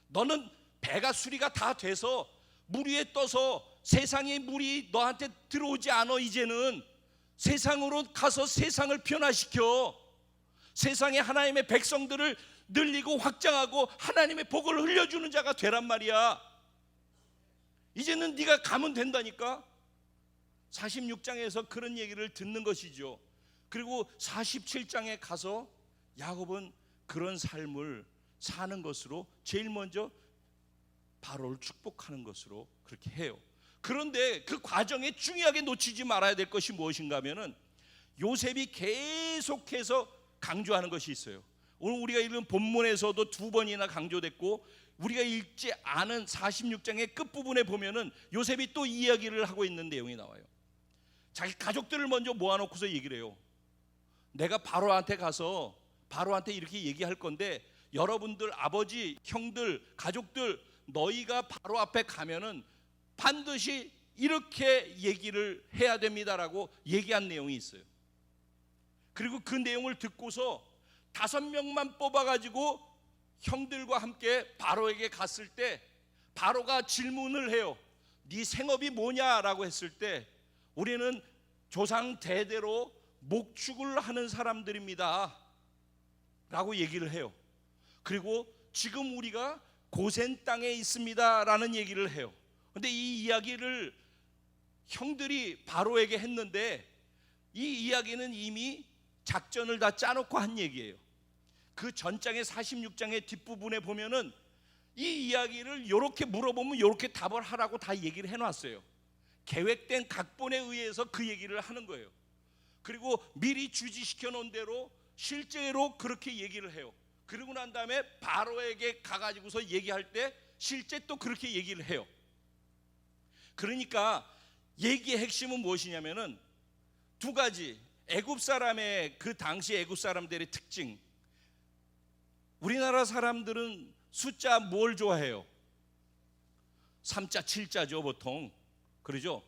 너는 배가 수리가 다 돼서 물 위에 떠서 세상의 물이 너한테 들어오지 않아. 이제는 세상으로 가서 세상을 변화시켜 세상의 하나님의 백성들을 늘리고 확장하고 하나님의 복을 흘려주는 자가 되란 말이야. 이제는 네가 가면 된다니까. 46장에서 그런 얘기를 듣는 것이죠. 그리고 47장에 가서 야곱은 그런 삶을 사는 것으로 제일 먼저 바로를 축복하는 것으로 그렇게 해요. 그런데 그 과정에 중요하게 놓치지 말아야 될 것이 무엇인가 하면은 요셉이 계속해서 강조하는 것이 있어요. 오늘 우리가 읽은 본문에서도 2번이나 강조됐고, 우리가 읽지 않은 46장의 끝부분에 보면은 요셉이 또 이야기를 하고 있는 내용이 나와요. 자기 가족들을 먼저 모아놓고서 얘기를 해요. 내가 바로한테 가서 바로한테 이렇게 얘기할 건데, 여러분들 아버지, 형들, 가족들, 너희가 바로 앞에 가면은 반드시 이렇게 얘기를 해야 됩니다라고 얘기한 내용이 있어요. 그리고 그 내용을 듣고서 5명만 뽑아가지고 형들과 함께 바로에게 갔을 때, 바로가 질문을 해요. 네 생업이 뭐냐라고 했을 때, 우리는 조상 대대로 목축을 하는 사람들입니다 라고 얘기를 해요. 그리고 지금 우리가 고센 땅에 있습니다 라는 얘기를 해요. 근데 이 이야기를 형들이 바로에게 했는데, 이 이야기는 이미 작전을 다 짜놓고 한 얘기예요. 그 전장의 46장의 뒷부분에 보면은 이 이야기를 이렇게 물어보면 이렇게 답을 하라고 다 얘기를 해놨어요. 계획된 각본에 의해서 그 얘기를 하는 거예요. 그리고 미리 주지시켜 놓은 대로 실제로 그렇게 얘기를 해요. 그러고 난 다음에 바로에게 가가지고서 얘기할 때 실제 또 그렇게 얘기를 해요. 그러니까 얘기의 핵심은 무엇이냐면은 2가지. 애굽 사람의, 그 당시 애굽 사람들의 특징. 우리나라 사람들은 숫자 뭘 좋아해요? 3자 7자죠 보통. 그러죠?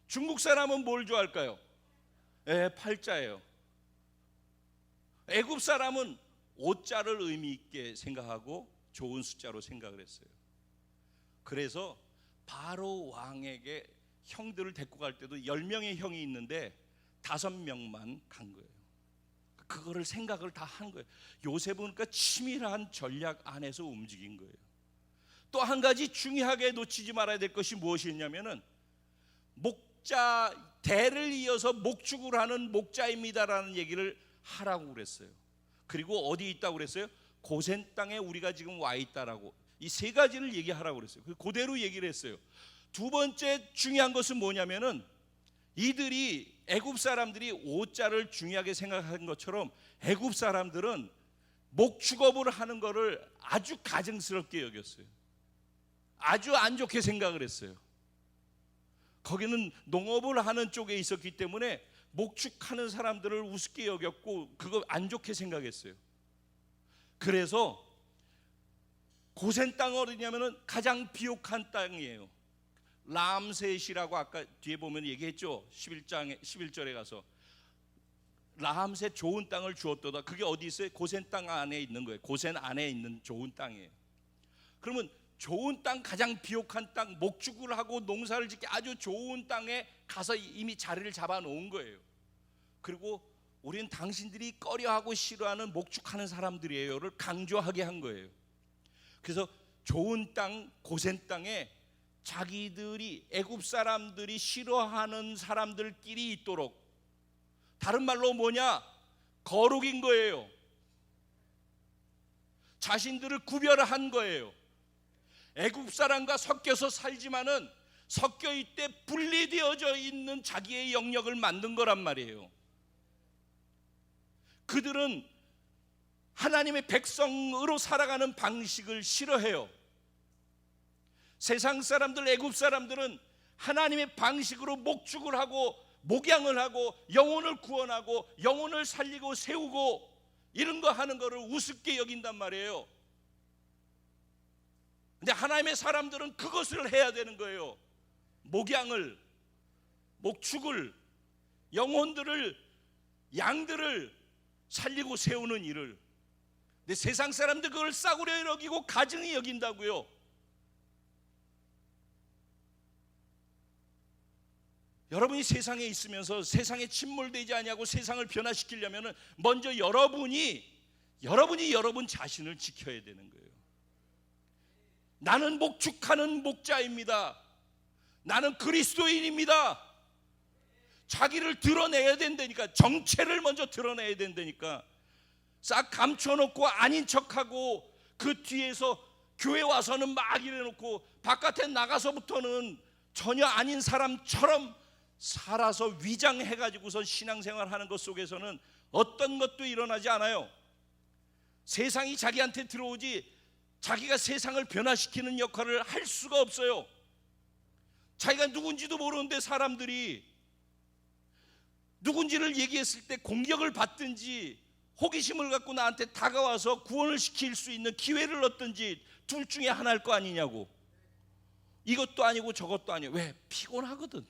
중국 사람은 뭘 좋아할까요? 8자예요. 애굽 사람은 5자를 의미 있게 생각하고 좋은 숫자로 생각을 했어요. 그래서 바로 왕에게 형들을 데리고 갈 때도 10명의 형이 있는데 5명만 간 거예요. 그거를 생각을 다 한 거예요. 요셉은 그러니까 치밀한 전략 안에서 움직인 거예요. 또 한 가지 중요하게 놓치지 말아야 될 것이 무엇이었냐면은, 목자, 대를 이어서 목축을 하는 목자입니다라는 얘기를 하라고 그랬어요. 그리고 어디 있다고 그랬어요? 고센 땅에 우리가 지금 와 있다라고, 이 3가지를 얘기하라고 그랬어요. 그대로 얘기를 했어요. 2번째 중요한 것은 뭐냐면은, 이들이 애굽 사람들이 5자를 중요하게 생각한 것처럼 애굽 사람들은 목축업을 하는 것을 아주 가증스럽게 여겼어요. 아주 안 좋게 생각을 했어요. 거기는 농업을 하는 쪽에 있었기 때문에 목축하는 사람들을 우습게 여겼고 그거 안 좋게 생각했어요. 그래서 고센 땅 어디냐면은 가장 비옥한 땅이에요. 람셋이라고 아까 뒤에 보면 얘기했죠. 11절에 가서 람셋 좋은 땅을 주었도다. 그게 어디 있어요? 고센 땅 안에 있는 거예요. 고센 안에 있는 좋은 땅이에요. 그러면 좋은 땅, 가장 비옥한 땅, 목축을 하고 농사를 짓기 아주 좋은 땅에 가서 이미 자리를 잡아 놓은 거예요. 그리고 우리는 당신들이 꺼려하고 싫어하는 목축하는 사람들이에요를 강조하게 한 거예요. 그래서 좋은 땅, 고센 땅에 자기들이, 애굽 사람들이 싫어하는 사람들끼리 있도록, 다른 말로 뭐냐? 거룩인 거예요. 자신들을 구별한 거예요. 애굽 사람과 섞여서 살지만은 섞여 있되 분리되어져 있는 자기의 영역을 만든 거란 말이에요. 그들은 하나님의 백성으로 살아가는 방식을 싫어해요. 세상 사람들, 애굽 사람들은 하나님의 방식으로 목축을 하고 목양을 하고 영혼을 구원하고 영혼을 살리고 세우고 이런 거 하는 거를 우습게 여긴단 말이에요. 근데 하나님의 사람들은 그것을 해야 되는 거예요. 목양을, 목축을, 영혼들을, 양들을 살리고 세우는 일을. 근데 세상 사람들 그걸 싸구려 여기고 가증히 여긴다고요. 여러분이 세상에 있으면서 세상에 침몰되지 아니하고 세상을 변화시키려면 먼저 여러분이 여러분 자신을 지켜야 되는 거예요. 나는 목축하는 목자입니다. 나는 그리스도인입니다. 자기를 드러내야 된다니까. 정체를 먼저 드러내야 된다니까. 싹 감춰놓고 아닌 척하고 그 뒤에서 교회 와서는 막 이래놓고 바깥에 나가서부터는 전혀 아닌 사람처럼 살아서 위장해가지고서 신앙생활하는 것 속에서는 어떤 것도 일어나지 않아요. 세상이 자기한테 들어오지 자기가 세상을 변화시키는 역할을 할 수가 없어요. 자기가 누군지도 모르는데 사람들이 누군지를 얘기했을 때 공격을 받든지 호기심을 갖고 나한테 다가와서 구원을 시킬 수 있는 기회를 얻든지 둘 중에 하나일 거 아니냐고. 이것도 아니고 저것도 아니고. 왜? 피곤하거든.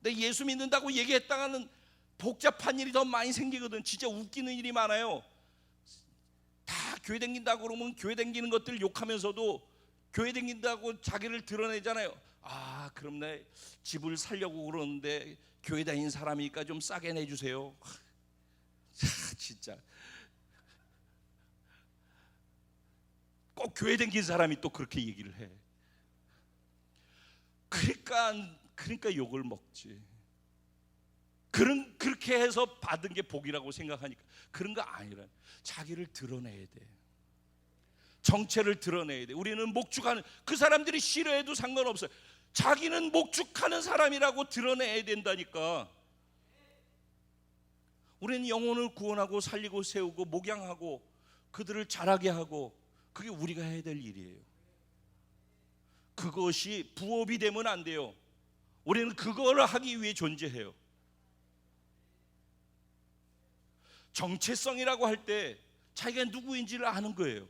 근데 예수 믿는다고 얘기했다가는 복잡한 일이 더 많이 생기거든. 진짜 웃기는 일이 많아요. 다 교회 다닌다고 그러면 교회 다니는 것들 욕하면서도 교회 다닌다고 자기를 드러내잖아요. 아, 그럼 내 집을 살려고 그러는데 교회 다니는 사람이니까 좀 싸게 내주세요. 진짜 꼭 교회 다니는 사람이 또 그렇게 얘기를 해. 그러니까 욕을 먹지. 그렇게 해서 받은 게 복이라고 생각하니까. 그런 거 아니라 자기를 드러내야 돼. 정체를 드러내야 돼. 우리는 목축하는, 그 사람들이 싫어해도 상관없어요. 자기는 목축하는 사람이라고 드러내야 된다니까. 우리는 영혼을 구원하고 살리고 세우고 목양하고 그들을 자라게 하고, 그게 우리가 해야 될 일이에요. 그것이 부업이 되면 안 돼요. 우리는 그거를 하기 위해 존재해요. 정체성이라고 할 때 자기가 누구인지를 아는 거예요.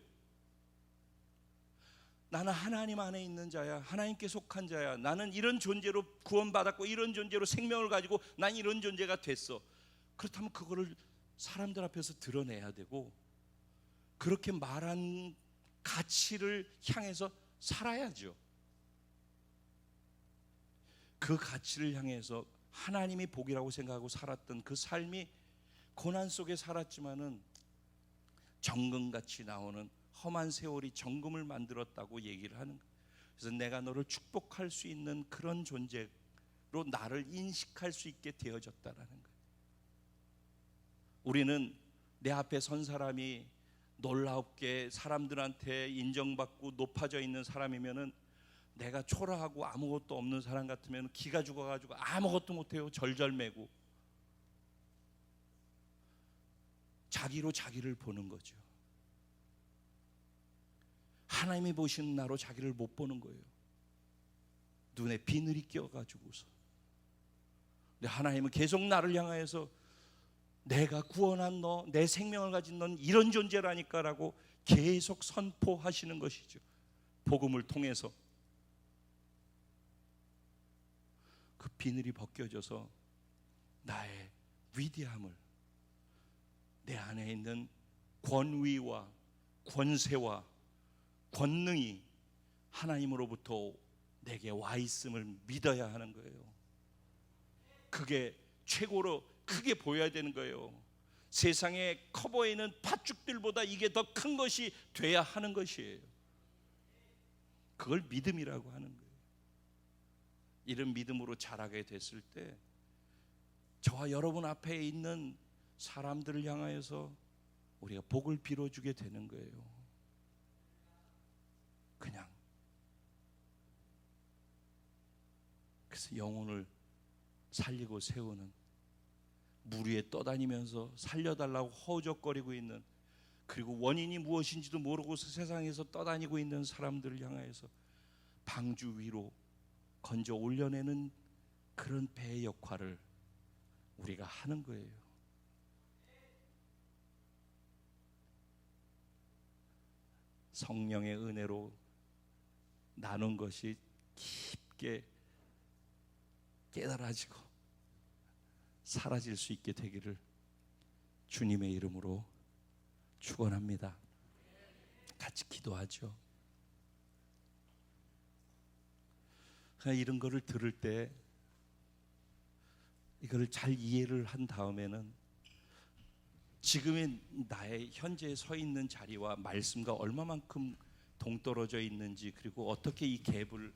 나는 하나님 안에 있는 자야. 하나님께 속한 자야. 나는 이런 존재로 구원받았고 이런 존재로 생명을 가지고 난 이런 존재가 됐어. 그렇다면 그거를 사람들 앞에서 드러내야 되고, 그렇게 말한 가치를 향해서 살아야죠. 그 가치를 향해서 하나님이 복이라고 생각하고 살았던 그 삶이 고난 속에 살았지만은 정금같이 나오는 험한 세월이 정금을 만들었다고 얘기를 하는 거예요. 그래서 내가 너를 축복할 수 있는 그런 존재로 나를 인식할 수 있게 되어졌다라는 거예요. 우리는 내 앞에 선 사람이 놀랍게 사람들한테 인정받고 높아져 있는 사람이면은, 내가 초라하고 아무것도 없는 사람 같으면 기가 죽어가지고 아무것도 못해요. 절절매고 자기로 자기를 보는 거죠. 하나님이 보시는 나로 자기를 못 보는 거예요. 눈에 비늘이 껴가지고서. 근데 하나님은 계속 나를 향하여서 내가 구원한 너, 내 생명을 가진 넌 이런 존재라니까 라고 계속 선포하시는 것이죠. 복음을 통해서. 그 비늘이 벗겨져서 나의 위대함을, 내 안에 있는 권위와 권세와 권능이 하나님으로부터 내게 와 있음을 믿어야 하는 거예요. 그게 최고로 크게 보여야 되는 거예요. 세상에 커 보이는 팥죽들보다 이게 더 큰 것이 돼야 하는 것이에요. 그걸 믿음이라고 하는 거예요. 이런 믿음으로 자라게 됐을 때 저와 여러분 앞에 있는 사람들을 향하여서 우리가 복을 빌어주게 되는 거예요. 그냥. 그래서 영혼을 살리고 세우는, 물 위에 떠다니면서 살려달라고 허우적거리고 있는, 그리고 원인이 무엇인지도 모르고 세상에서 떠다니고 있는 사람들을 향하여서 방주 위로 건져 올려내는 그런 배의 역할을 우리가 하는 거예요. 성령의 은혜로 나눈 것이 깊게 깨달아지고 사라질 수 있게 되기를 주님의 이름으로 축원합니다. 같이 기도하죠. 이런 거를 들을 때 이거를 잘 이해를 한 다음에는 지금의 나의 현재 서 있는 자리와 말씀과 얼마만큼 동떨어져 있는지, 그리고 어떻게 이 갭을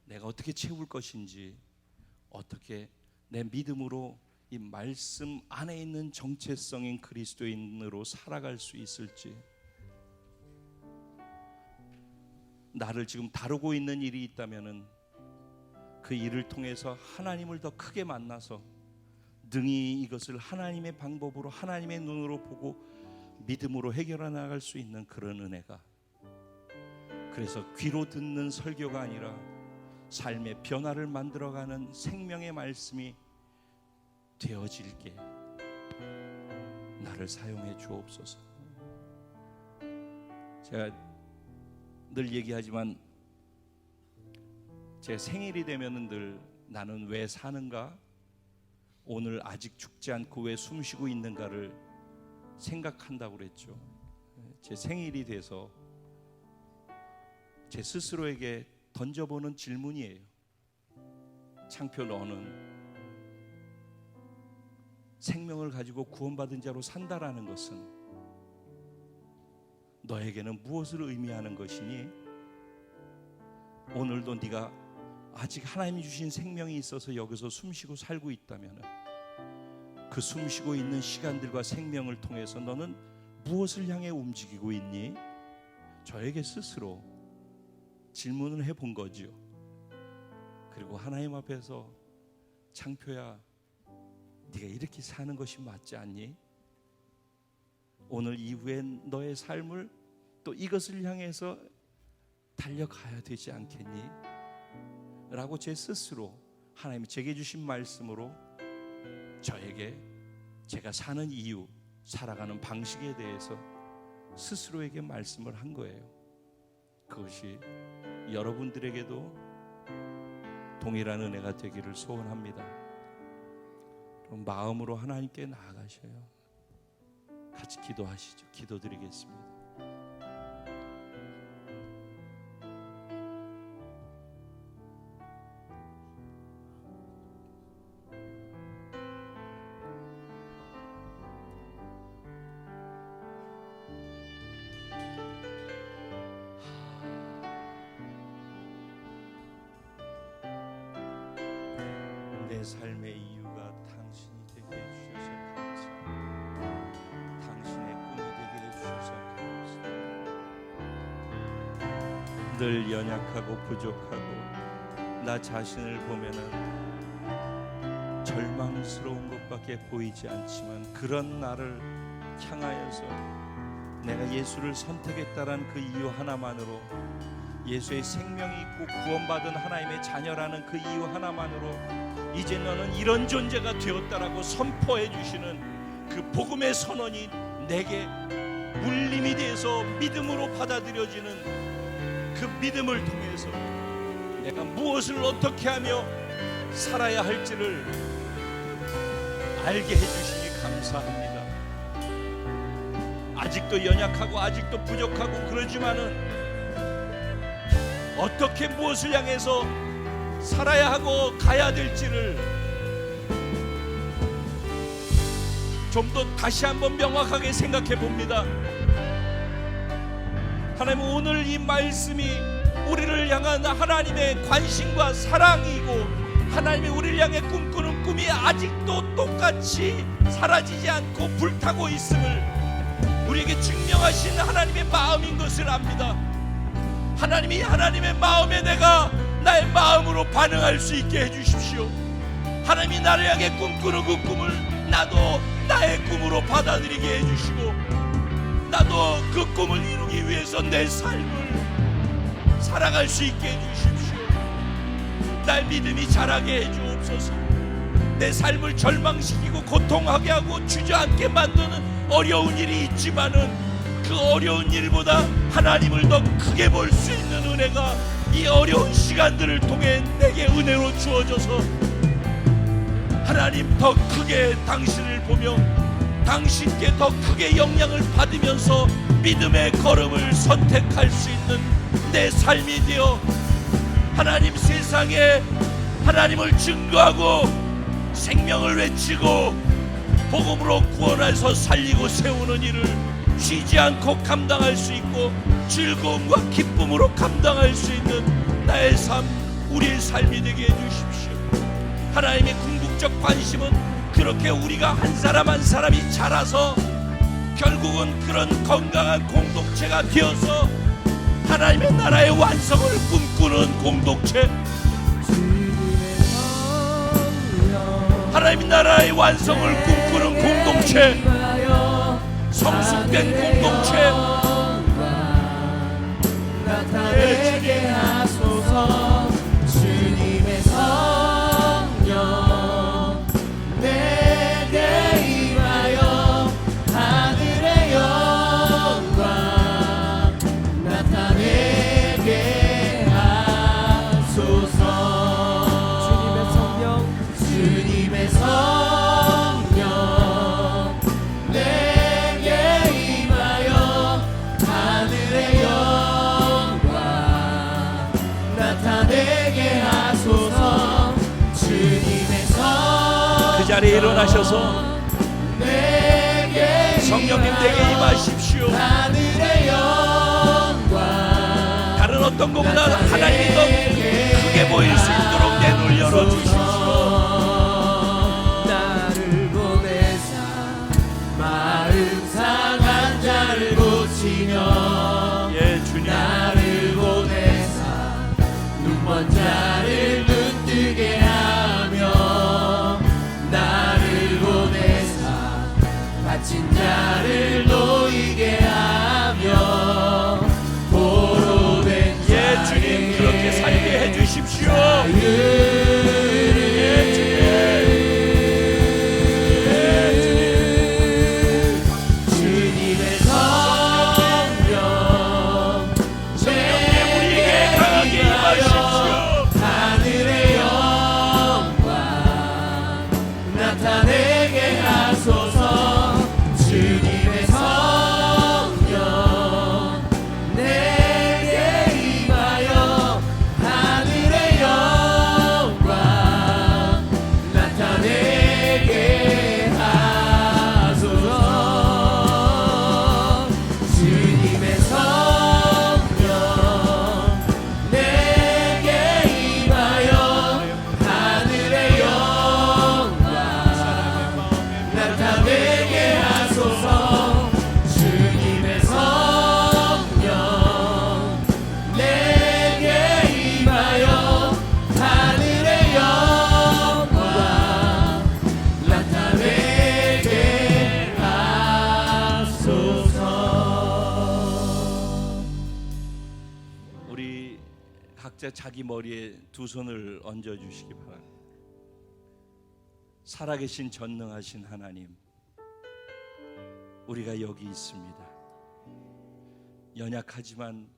내가 어떻게 채울 것인지, 어떻게 내 믿음으로 이 말씀 안에 있는 정체성인 그리스도인으로 살아갈 수 있을지, 나를 지금 다루고 있는 일이 있다면은 그 일을 통해서 하나님을 더 크게 만나서 능히 이것을 하나님의 방법으로, 하나님의 눈으로 보고 믿음으로 해결해 나갈 수 있는 그런 은혜가, 그래서 귀로 듣는 설교가 아니라 삶의 변화를 만들어가는 생명의 말씀이 되어질게 나를 사용해 주옵소서. 제가 늘 얘기하지만 제 생일이 되면은 늘 나는 왜 사는가, 오늘 아직 죽지 않고 왜 숨쉬고 있는가를 생각한다고 그랬죠. 제 생일이 돼서 제 스스로에게 던져보는 질문이에요. 창표, 너는 생명을 가지고 구원받은 자로 산다라는 것은 너에게는 무엇을 의미하는 것이니? 오늘도 네가 아직 하나님이 주신 생명이 있어서 여기서 숨쉬고 살고 있다면 그 숨쉬고 있는 시간들과 생명을 통해서 너는 무엇을 향해 움직이고 있니? 저에게 스스로 질문을 해본 거지요. 그리고 하나님 앞에서, 창표야, 네가 이렇게 사는 것이 맞지 않니? 오늘 이후엔 너의 삶을 또 이것을 향해서 달려가야 되지 않겠니? 라고 제 스스로 하나님이 제게 주신 말씀으로 저에게 제가 사는 이유, 살아가는 방식에 대해서 스스로에게 말씀을 한 거예요. 그것이 여러분들에게도 동일한 은혜가 되기를 소원합니다. 그럼 마음으로 하나님께 나아가셔요. 같이 기도하시죠. 기도드리겠습니다. 내 삶의 이유가 당신이 되게 해주셔서 감사합니다. 당신의 꿈이 되게 해주셔서 감사합니다. 늘 연약하고 부족하고 나 자신을 보면은 절망스러운 것밖에 보이지 않지만, 그런 나를 향하여서 내가 예수를 선택했다라는 그 이유 하나만으로, 예수의 생명이 있고 구원받은 하나님의 자녀라는 그 이유 하나만으로 이제 너는 이런 존재가 되었다라고 선포해 주시는 그 복음의 선언이 내게 울림이 돼서 믿음으로 받아들여지는 그 믿음을 통해서 내가 무엇을 어떻게 하며 살아야 할지를 알게 해주시니 감사합니다. 아직도 연약하고 아직도 부족하고 그러지만은 어떻게 무엇을 향해서 살아야 하고 가야 될지를 좀 더 다시 한번 명확하게 생각해 봅니다. 하나님, 오늘 이 말씀이 우리를 향한 하나님의 관심과 사랑이고, 하나님이 우리를 향해 꿈꾸는 꿈이 아직도 똑같이 사라지지 않고 불타고 있음을 우리에게 증명하신 하나님의 마음인 것을 압니다. 하나님이 하나님의 마음에 내가 나의 마음으로 반응할 수 있게 해주십시오. 하나님이 나를 향해 꿈꾸는 그 꿈을 나도 나의 꿈으로 받아들이게 해주시고, 나도 그 꿈을 이루기 위해서 내 삶을 살아갈 수 있게 해주십시오. 나의 믿음이 자라게 해주옵소서. 내 삶을 절망시키고 고통하게 하고 주저앉게 만드는 어려운 일이 있지만은 그 어려운 일보다 하나님을 더 크게 볼 수 있는 은혜가 이 어려운 시간들을 통해 내게 은혜로 주어져서 하나님 더 크게 당신을 보며 당신께 더 크게 영향을 받으면서 믿음의 걸음을 선택할 수 있는 내 삶이 되어 하나님 세상에 하나님을 증거하고 생명을 외치고 복음으로 구원해서 살리고 세우는 일을 쉬지 않고 감당할 수 있고 즐거움과 기쁨으로 감당할 수 있는 나의 삶, 우리의 삶이 되게 해주십시오. 하나님의 궁극적 관심은 그렇게 우리가 한 사람 한 사람이 자라서 결국은 그런 건강한 공동체가 되어서 하나님의 나라의 완성을 꿈꾸는 공동체, 하나님 나라의 완성을 꿈꾸는 공동체, 성숙된 공동체 나타내게 하소서. 주님의 성령 내게 임하여 하늘의 영광 나타내게 하소서. 주님의 성령 내게 임하여 하늘의 영광 나타내게 하소서. 주님의 성령 그 자리에 일어나셔서 성령님 내게 임하십시오. 하늘의 영광 다른 어떤 것보다 하나님이 더 크게 보일 수 있도록 내 눈을 열어주십시오. 나를 보내사 마음 상한 자를 고치며 예, 주님. 나를 보내사 눈먼 자를 눈뜨게 하며 나를 보내사 다친 자를 놓이게 하며 보로 된 예, 주님 그렇게 살게 해주십시오. 주님의 성령 우리에게 강하게 임하십시오. 하늘의 영광 나타내게 하소서. 주님의 성령 내게 임하여 하늘의 영광 나타내게 하소서. 주님의 성령 내게 임하여 하늘의 영광 나타내게 하소서. 주님의 성령 내게 임하여 하늘의 영광 나타내게 하소서. 우리 각자 자기 머리에 두 손을 얹어 주시기 바랍니다. 살아계신 전능하신 하나님, 우리가 여기 있습니다. 연약하지만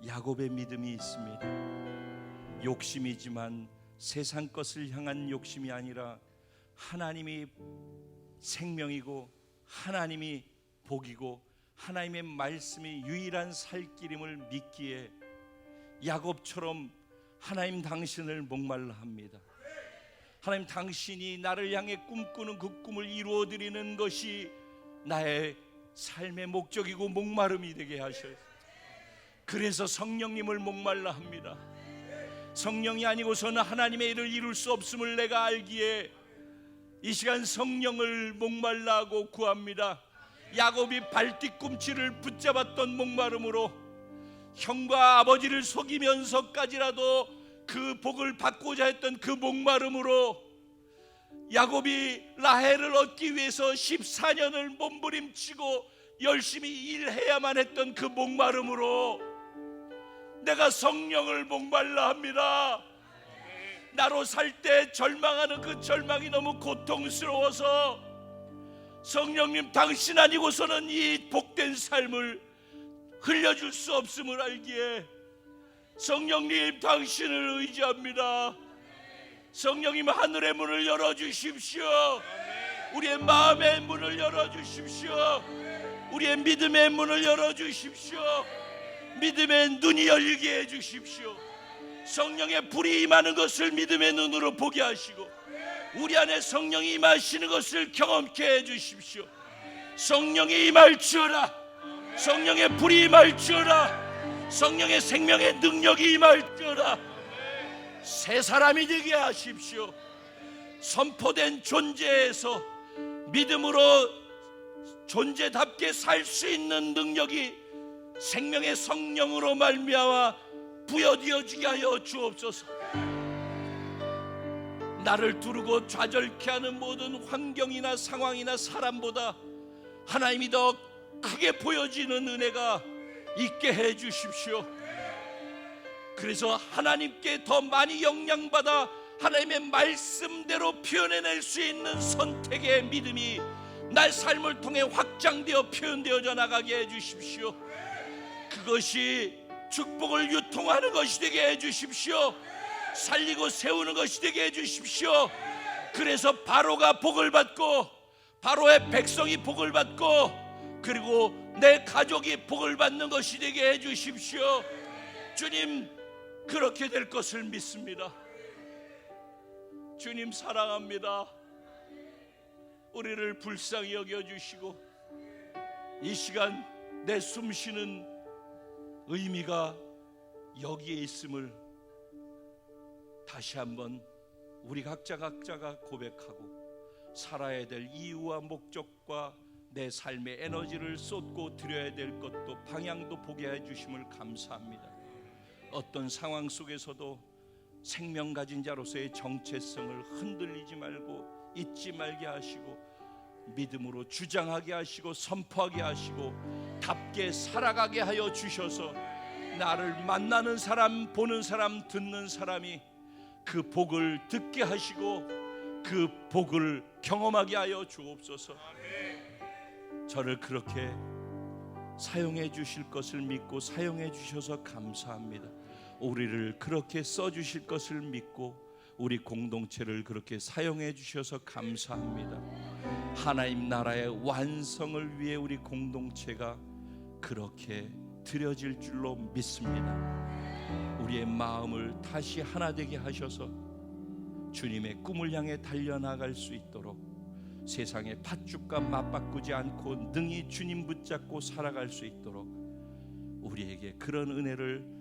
야곱의 믿음이 있습니다. 욕심이지만 세상 것을 향한 욕심이 아니라 하나님이 생명이고 하나님이 복이고 하나님의 말씀이 유일한 살 길임을 믿기에 야곱처럼 하나님 당신을 목말라 합니다. 하나님 당신이 나를 향해 꿈꾸는 그 꿈을 이루어드리는 것이 나의 삶의 목적이고 목마름이 되게 하셔서, 그래서 성령님을 목말라 합니다. 성령이 아니고서는 하나님의 일을 이룰 수 없음을 내가 알기에 이 시간 성령을 목말라 하고 구합니다. 야곱이 발뒤꿈치를 붙잡았던 목마름으로 형과 아버지를 속이면서까지라도 그 복을 받고자 했던 그 목마름으로 야곱이 라헬을 얻기 위해서 14년을 몸부림치고 열심히 일해야만 했던 그 목마름으로 내가 성령을 목말라 합니다. 나로 살 때 절망하는 그 절망이 너무 고통스러워서 성령님 당신 아니고서는 이 복된 삶을 흘려줄 수 없음을 알기에 성령님 당신을 의지합니다. 성령님 하늘의 문을 열어주십시오. 우리의 마음의 문을 열어주십시오. 우리의 믿음의 문을 열어주십시오. 믿음의 눈이 열리게 해주십시오. 성령의 불이 임하는 것을 믿음의 눈으로 보게 하시고 우리 안에 성령이 임하시는 것을 경험케 해주십시오. 성령이 임할지어다. 성령의 불이 임할지어다. 성령의 생명의 능력이 임할지어다. 새 사람이 되게 하십시오. 선포된 존재에서 믿음으로 존재답게 살 수 있는 능력이 생명의 성령으로 말미암아 부여되어지게 하여 주옵소서. 나를 두르고 좌절케 하는 모든 환경이나 상황이나 사람보다 하나님이 더 크게 보여지는 은혜가 있게 해 주십시오. 그래서 하나님께 더 많이 영향받아 하나님의 말씀대로 표현해낼 수 있는 선택의 믿음이 날 삶을 통해 확장되어 표현되어져 나가게 해 주십시오. 그것이 축복을 유통하는 것이 되게 해 주십시오. 살리고 세우는 것이 되게 해 주십시오. 그래서 바로가 복을 받고 바로의 백성이 복을 받고 그리고 내 가족이 복을 받는 것이 되게 해 주십시오. 주님, 그렇게 될 것을 믿습니다. 주님 사랑합니다. 우리를 불쌍히 여겨주시고 이 시간 내 숨쉬는 의미가 여기에 있음을 다시 한번 우리 각자가 고백하고 살아야 될 이유와 목적과 내 삶의 에너지를 쏟고 드려야 될 것도 방향도 보게 해주심을 감사합니다. 어떤 상황 속에서도 생명 가진 자로서의 정체성을 흔들리지 말고 잊지 말게 하시고 믿음으로 주장하게 하시고 선포하게 하시고 답게 살아가게 하여 주셔서 나를 만나는 사람, 보는 사람, 듣는 사람이 그 복을 듣게 하시고 그 복을 경험하게 하여 주옵소서. 저를 그렇게 사용해 주실 것을 믿고 사용해 주셔서 감사합니다. 우리를 그렇게 써주실 것을 믿고 우리 공동체를 그렇게 사용해 주셔서 감사합니다. 하나님 나라의 완성을 위해 우리 공동체가 그렇게 드려질 줄로 믿습니다. 우리의 마음을 다시 하나 되게 하셔서 주님의 꿈을 향해 달려나갈 수 있도록 세상의 팥죽과 맞바꾸지 않고 능히 주님 붙잡고 살아갈 수 있도록 우리에게 그런 은혜를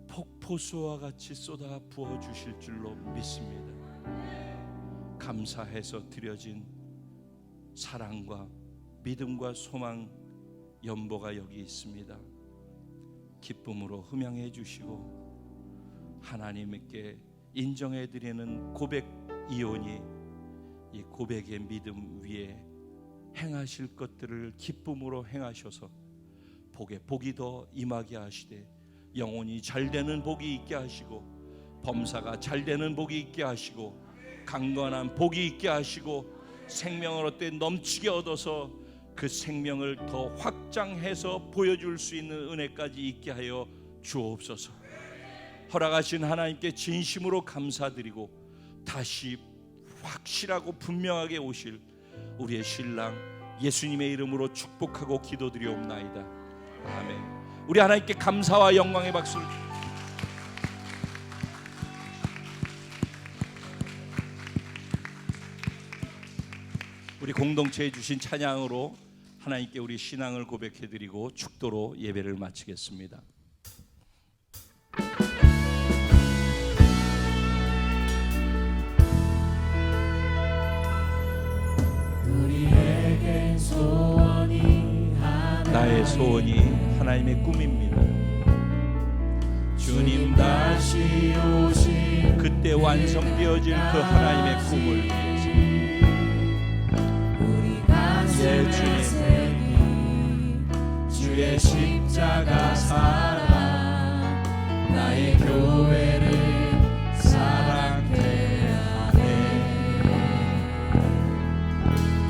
폭포수와 같이 쏟아 부어 주실 줄로 믿습니다. 감사해서 드려진 사랑과 믿음과 소망 연보가 여기 있습니다. 기쁨으로 흠양해 주시고 하나님께 인정해 드리는 고백 이온이 이 고백의 믿음 위에 행하실 것들을 기쁨으로 행하셔서 복에 복이 더 임하게 하시되 영혼이 잘되는 복이 있게 하시고 범사가 잘되는 복이 있게 하시고 강건한 복이 있게 하시고 생명을 얻되 넘치게 얻어서 그 생명을 더 확장해서 보여줄 수 있는 은혜까지 있게 하여 주옵소서. 허락하신 하나님께 진심으로 감사드리고 다시 확실하고 분명하게 오실 우리의 신랑 예수님의 이름으로 축복하고 기도드리옵나이다. 아멘. 우리 하나님께 감사와 영광의 박수를 우리 공동체에 주신 찬양으로 하나님께 우리 신앙을 고백해드리고 축도로 예배를 마치겠습니다. 우리에겐 소원이 나의 소원이 하나님의 꿈입니다. 주님 다시 오실 그때 완성되어질 그 하나님의 꿈을 위해서 우리 가슴에 주님. 새긴 주의 십자가 사랑 나의 교회를 사랑케 하네.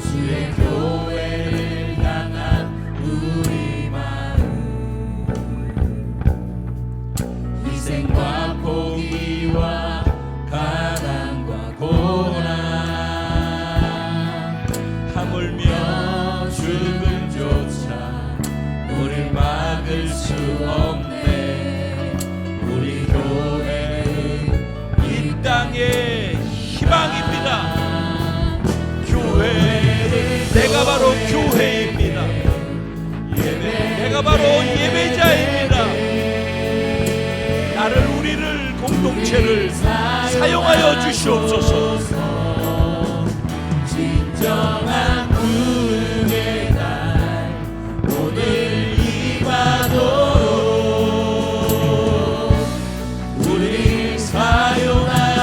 주의 교회를 향한 우리 마음 희생과 포기와 가난과 고난 하물며 죽음조차 우릴 막을 수 없네. 우리 교회는 이 땅의 희망입니다. 교회, 내가 바로 교회입니다. 내가 바로 예배자입니다. 나를 우리를 공동체를 사용하여 주시옵소서. 진정한 구원의 날 오늘 임하도록 우리 사용하소서.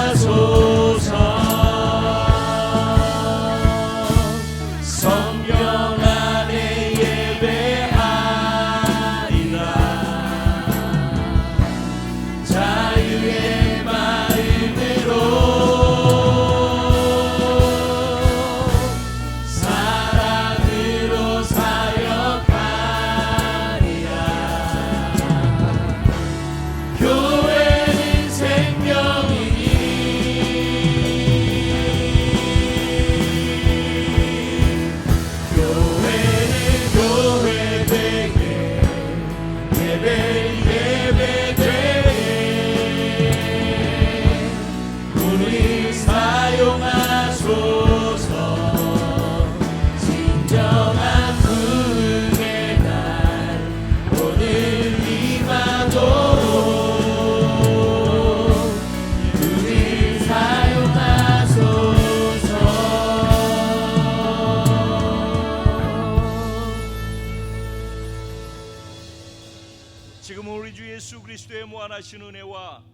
놀라신 은혜와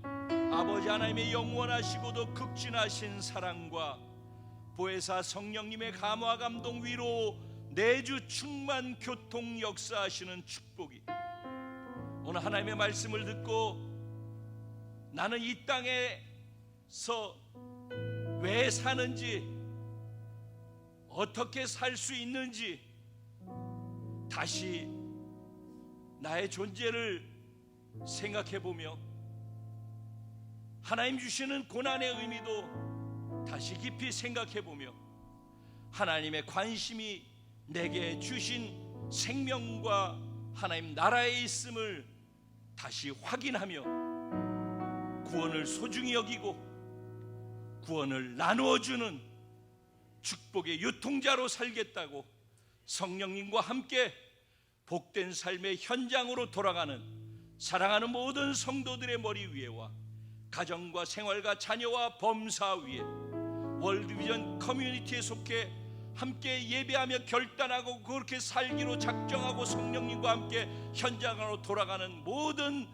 아버지 하나님의 영원하시고도 극진하신 사랑과 보혜사 성령님의 감화 감동 위로 내주 충만 교통 역사하시는 축복이 오늘 하나님의 말씀을 듣고 나는 이 땅에서 왜 사는지 어떻게 살 수 있는지 다시 나의 존재를 생각해보며 하나님 주시는 고난의 의미도 다시 깊이 생각해보며 하나님의 관심이 내게 주신 생명과 하나님 나라에 있음을 다시 확인하며 구원을 소중히 여기고 구원을 나누어주는 축복의 유통자로 살겠다고 성령님과 함께 복된 삶의 현장으로 돌아가는 사랑하는 모든 성도들의 머리 위에와 가정과 생활과 자녀와 범사 위에 월드비전 커뮤니티에 속해 함께 예배하며 결단하고 그렇게 살기로 작정하고 성령님과 함께 현장으로 돌아가는 모든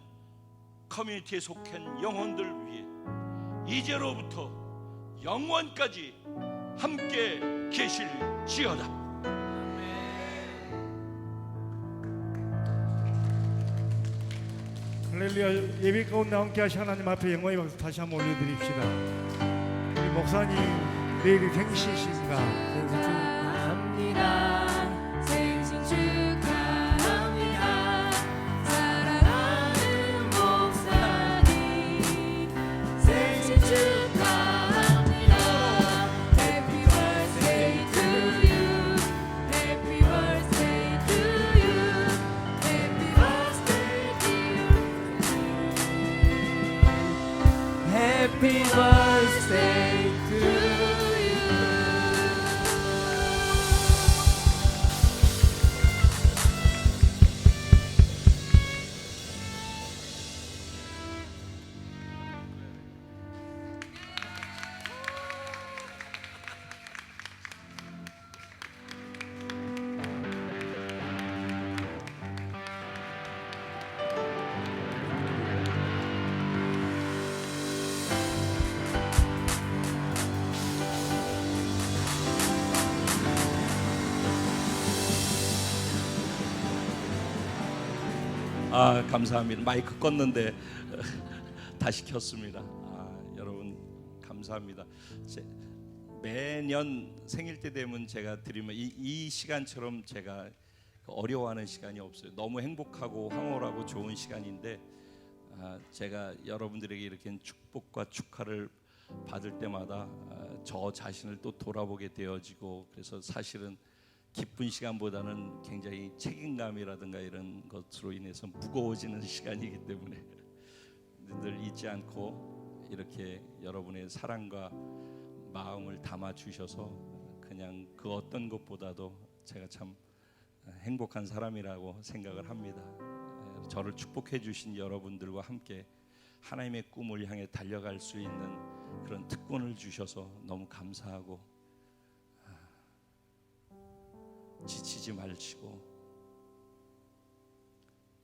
커뮤니티에 속한 영혼들 위해 이제로부터 영원까지 함께 계실지어다. 할렐루야. 예배 가운데 함께 하신 하나님 앞에 영광의 박수 다시 한번 올려드립시다. 우리 목사님 내일이 생신이십니다. 축하합니다. 생신 축하합니다. 사랑하는 목사님 생신 축하합니다. Happy birthday to you. Happy birthday to you. Happy birthday dear. Happy birthday to you. 감사합니다. 마이크 껐는데 다시 켰습니다. 여러분 감사합니다. 매년 생일 때 되면 제가 드리면 이 시간처럼 제가 어려워하는 시간이 없어요. 너무 행복하고 황홀하고 좋은 시간인데 제가 여러분들에게 이렇게 축복과 축하를 받을 때마다 저 자신을 또 돌아보게 되어지고, 그래서 사실은 기쁜 시간보다는 굉장히 책임감이라든가 이런 것으로 인해서 무거워지는 시간이기 때문에 늘 잊지 않고 이렇게 여러분의 사랑과 마음을 담아 주셔서 그냥 그 어떤 것보다도 제가 참 행복한 사람이라고 생각을 합니다. 저를 축복해 주신 여러분들과 함께 하나님의 꿈을 향해 달려갈 수 있는 그런 특권을 주셔서 너무 감사하고, 지치지 말시고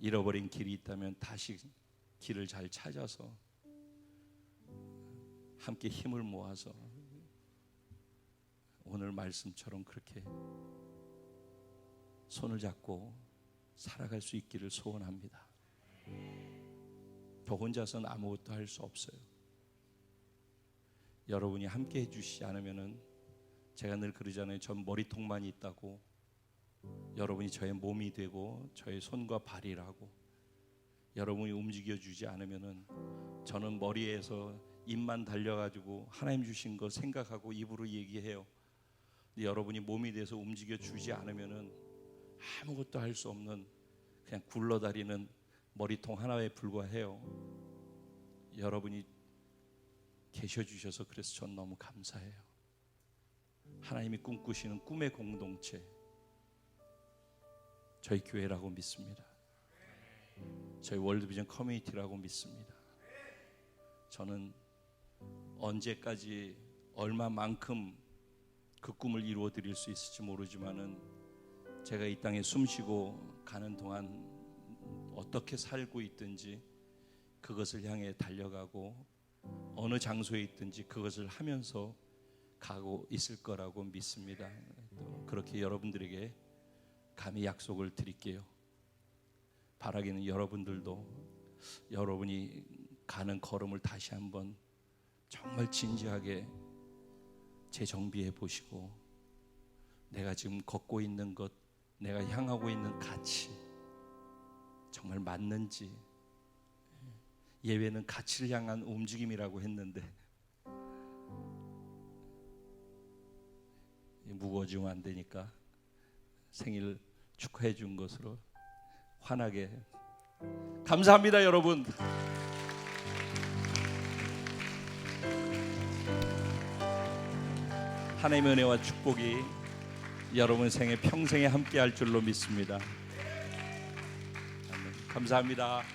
잃어버린 길이 있다면 다시 길을 잘 찾아서 함께 힘을 모아서 오늘 말씀처럼 그렇게 손을 잡고 살아갈 수 있기를 소원합니다. 저 혼자서는 아무것도 할 수 없어요. 여러분이 함께 해주시지 않으면은, 제가 늘 그러잖아요. 전 머리통만 있다고. 여러분이 저의 몸이 되고 저의 손과 발이라고. 여러분이 움직여주지 않으면은 저는 머리에서 입만 달려가지고 하나님 주신 거 생각하고 입으로 얘기해요. 근데 여러분이 몸이 돼서 움직여주지 않으면은 아무것도 할 수 없는 그냥 굴러다니는 머리통 하나에 불과해요. 여러분이 계셔주셔서 그래서 전 너무 감사해요. 하나님이 꿈꾸시는 꿈의 공동체, 저희 교회라고 믿습니다. 저희 월드비전 커뮤니티라고 믿습니다. 저는 언제까지 얼마만큼 그 꿈을 이루어 드릴 수 있을지 모르지만은, 제가 이 땅에 숨쉬고 가는 동안 어떻게 살고 있든지 그것을 향해 달려가고 어느 장소에 있든지 그것을 하면서 가고 있을 거라고 믿습니다. 또 그렇게 여러분들에게 감히 약속을 드릴게요. 바라기는 여러분들도 여러분이 가는 걸음을 다시 한번 정말 진지하게 재정비해 보시고, 내가 지금 걷고 있는 것, 내가 향하고 있는 가치 정말 맞는지. 예배는 가치를 향한 움직임이라고 했는데 무거워지면 안 되니까 생일 축하해 준 것으로 환하게. 감사합니다, 여러분. 하나님의 은혜와 축복이 여러분 생에 평생에 함께 할 줄로 믿습니다. 아멘. 감사합니다.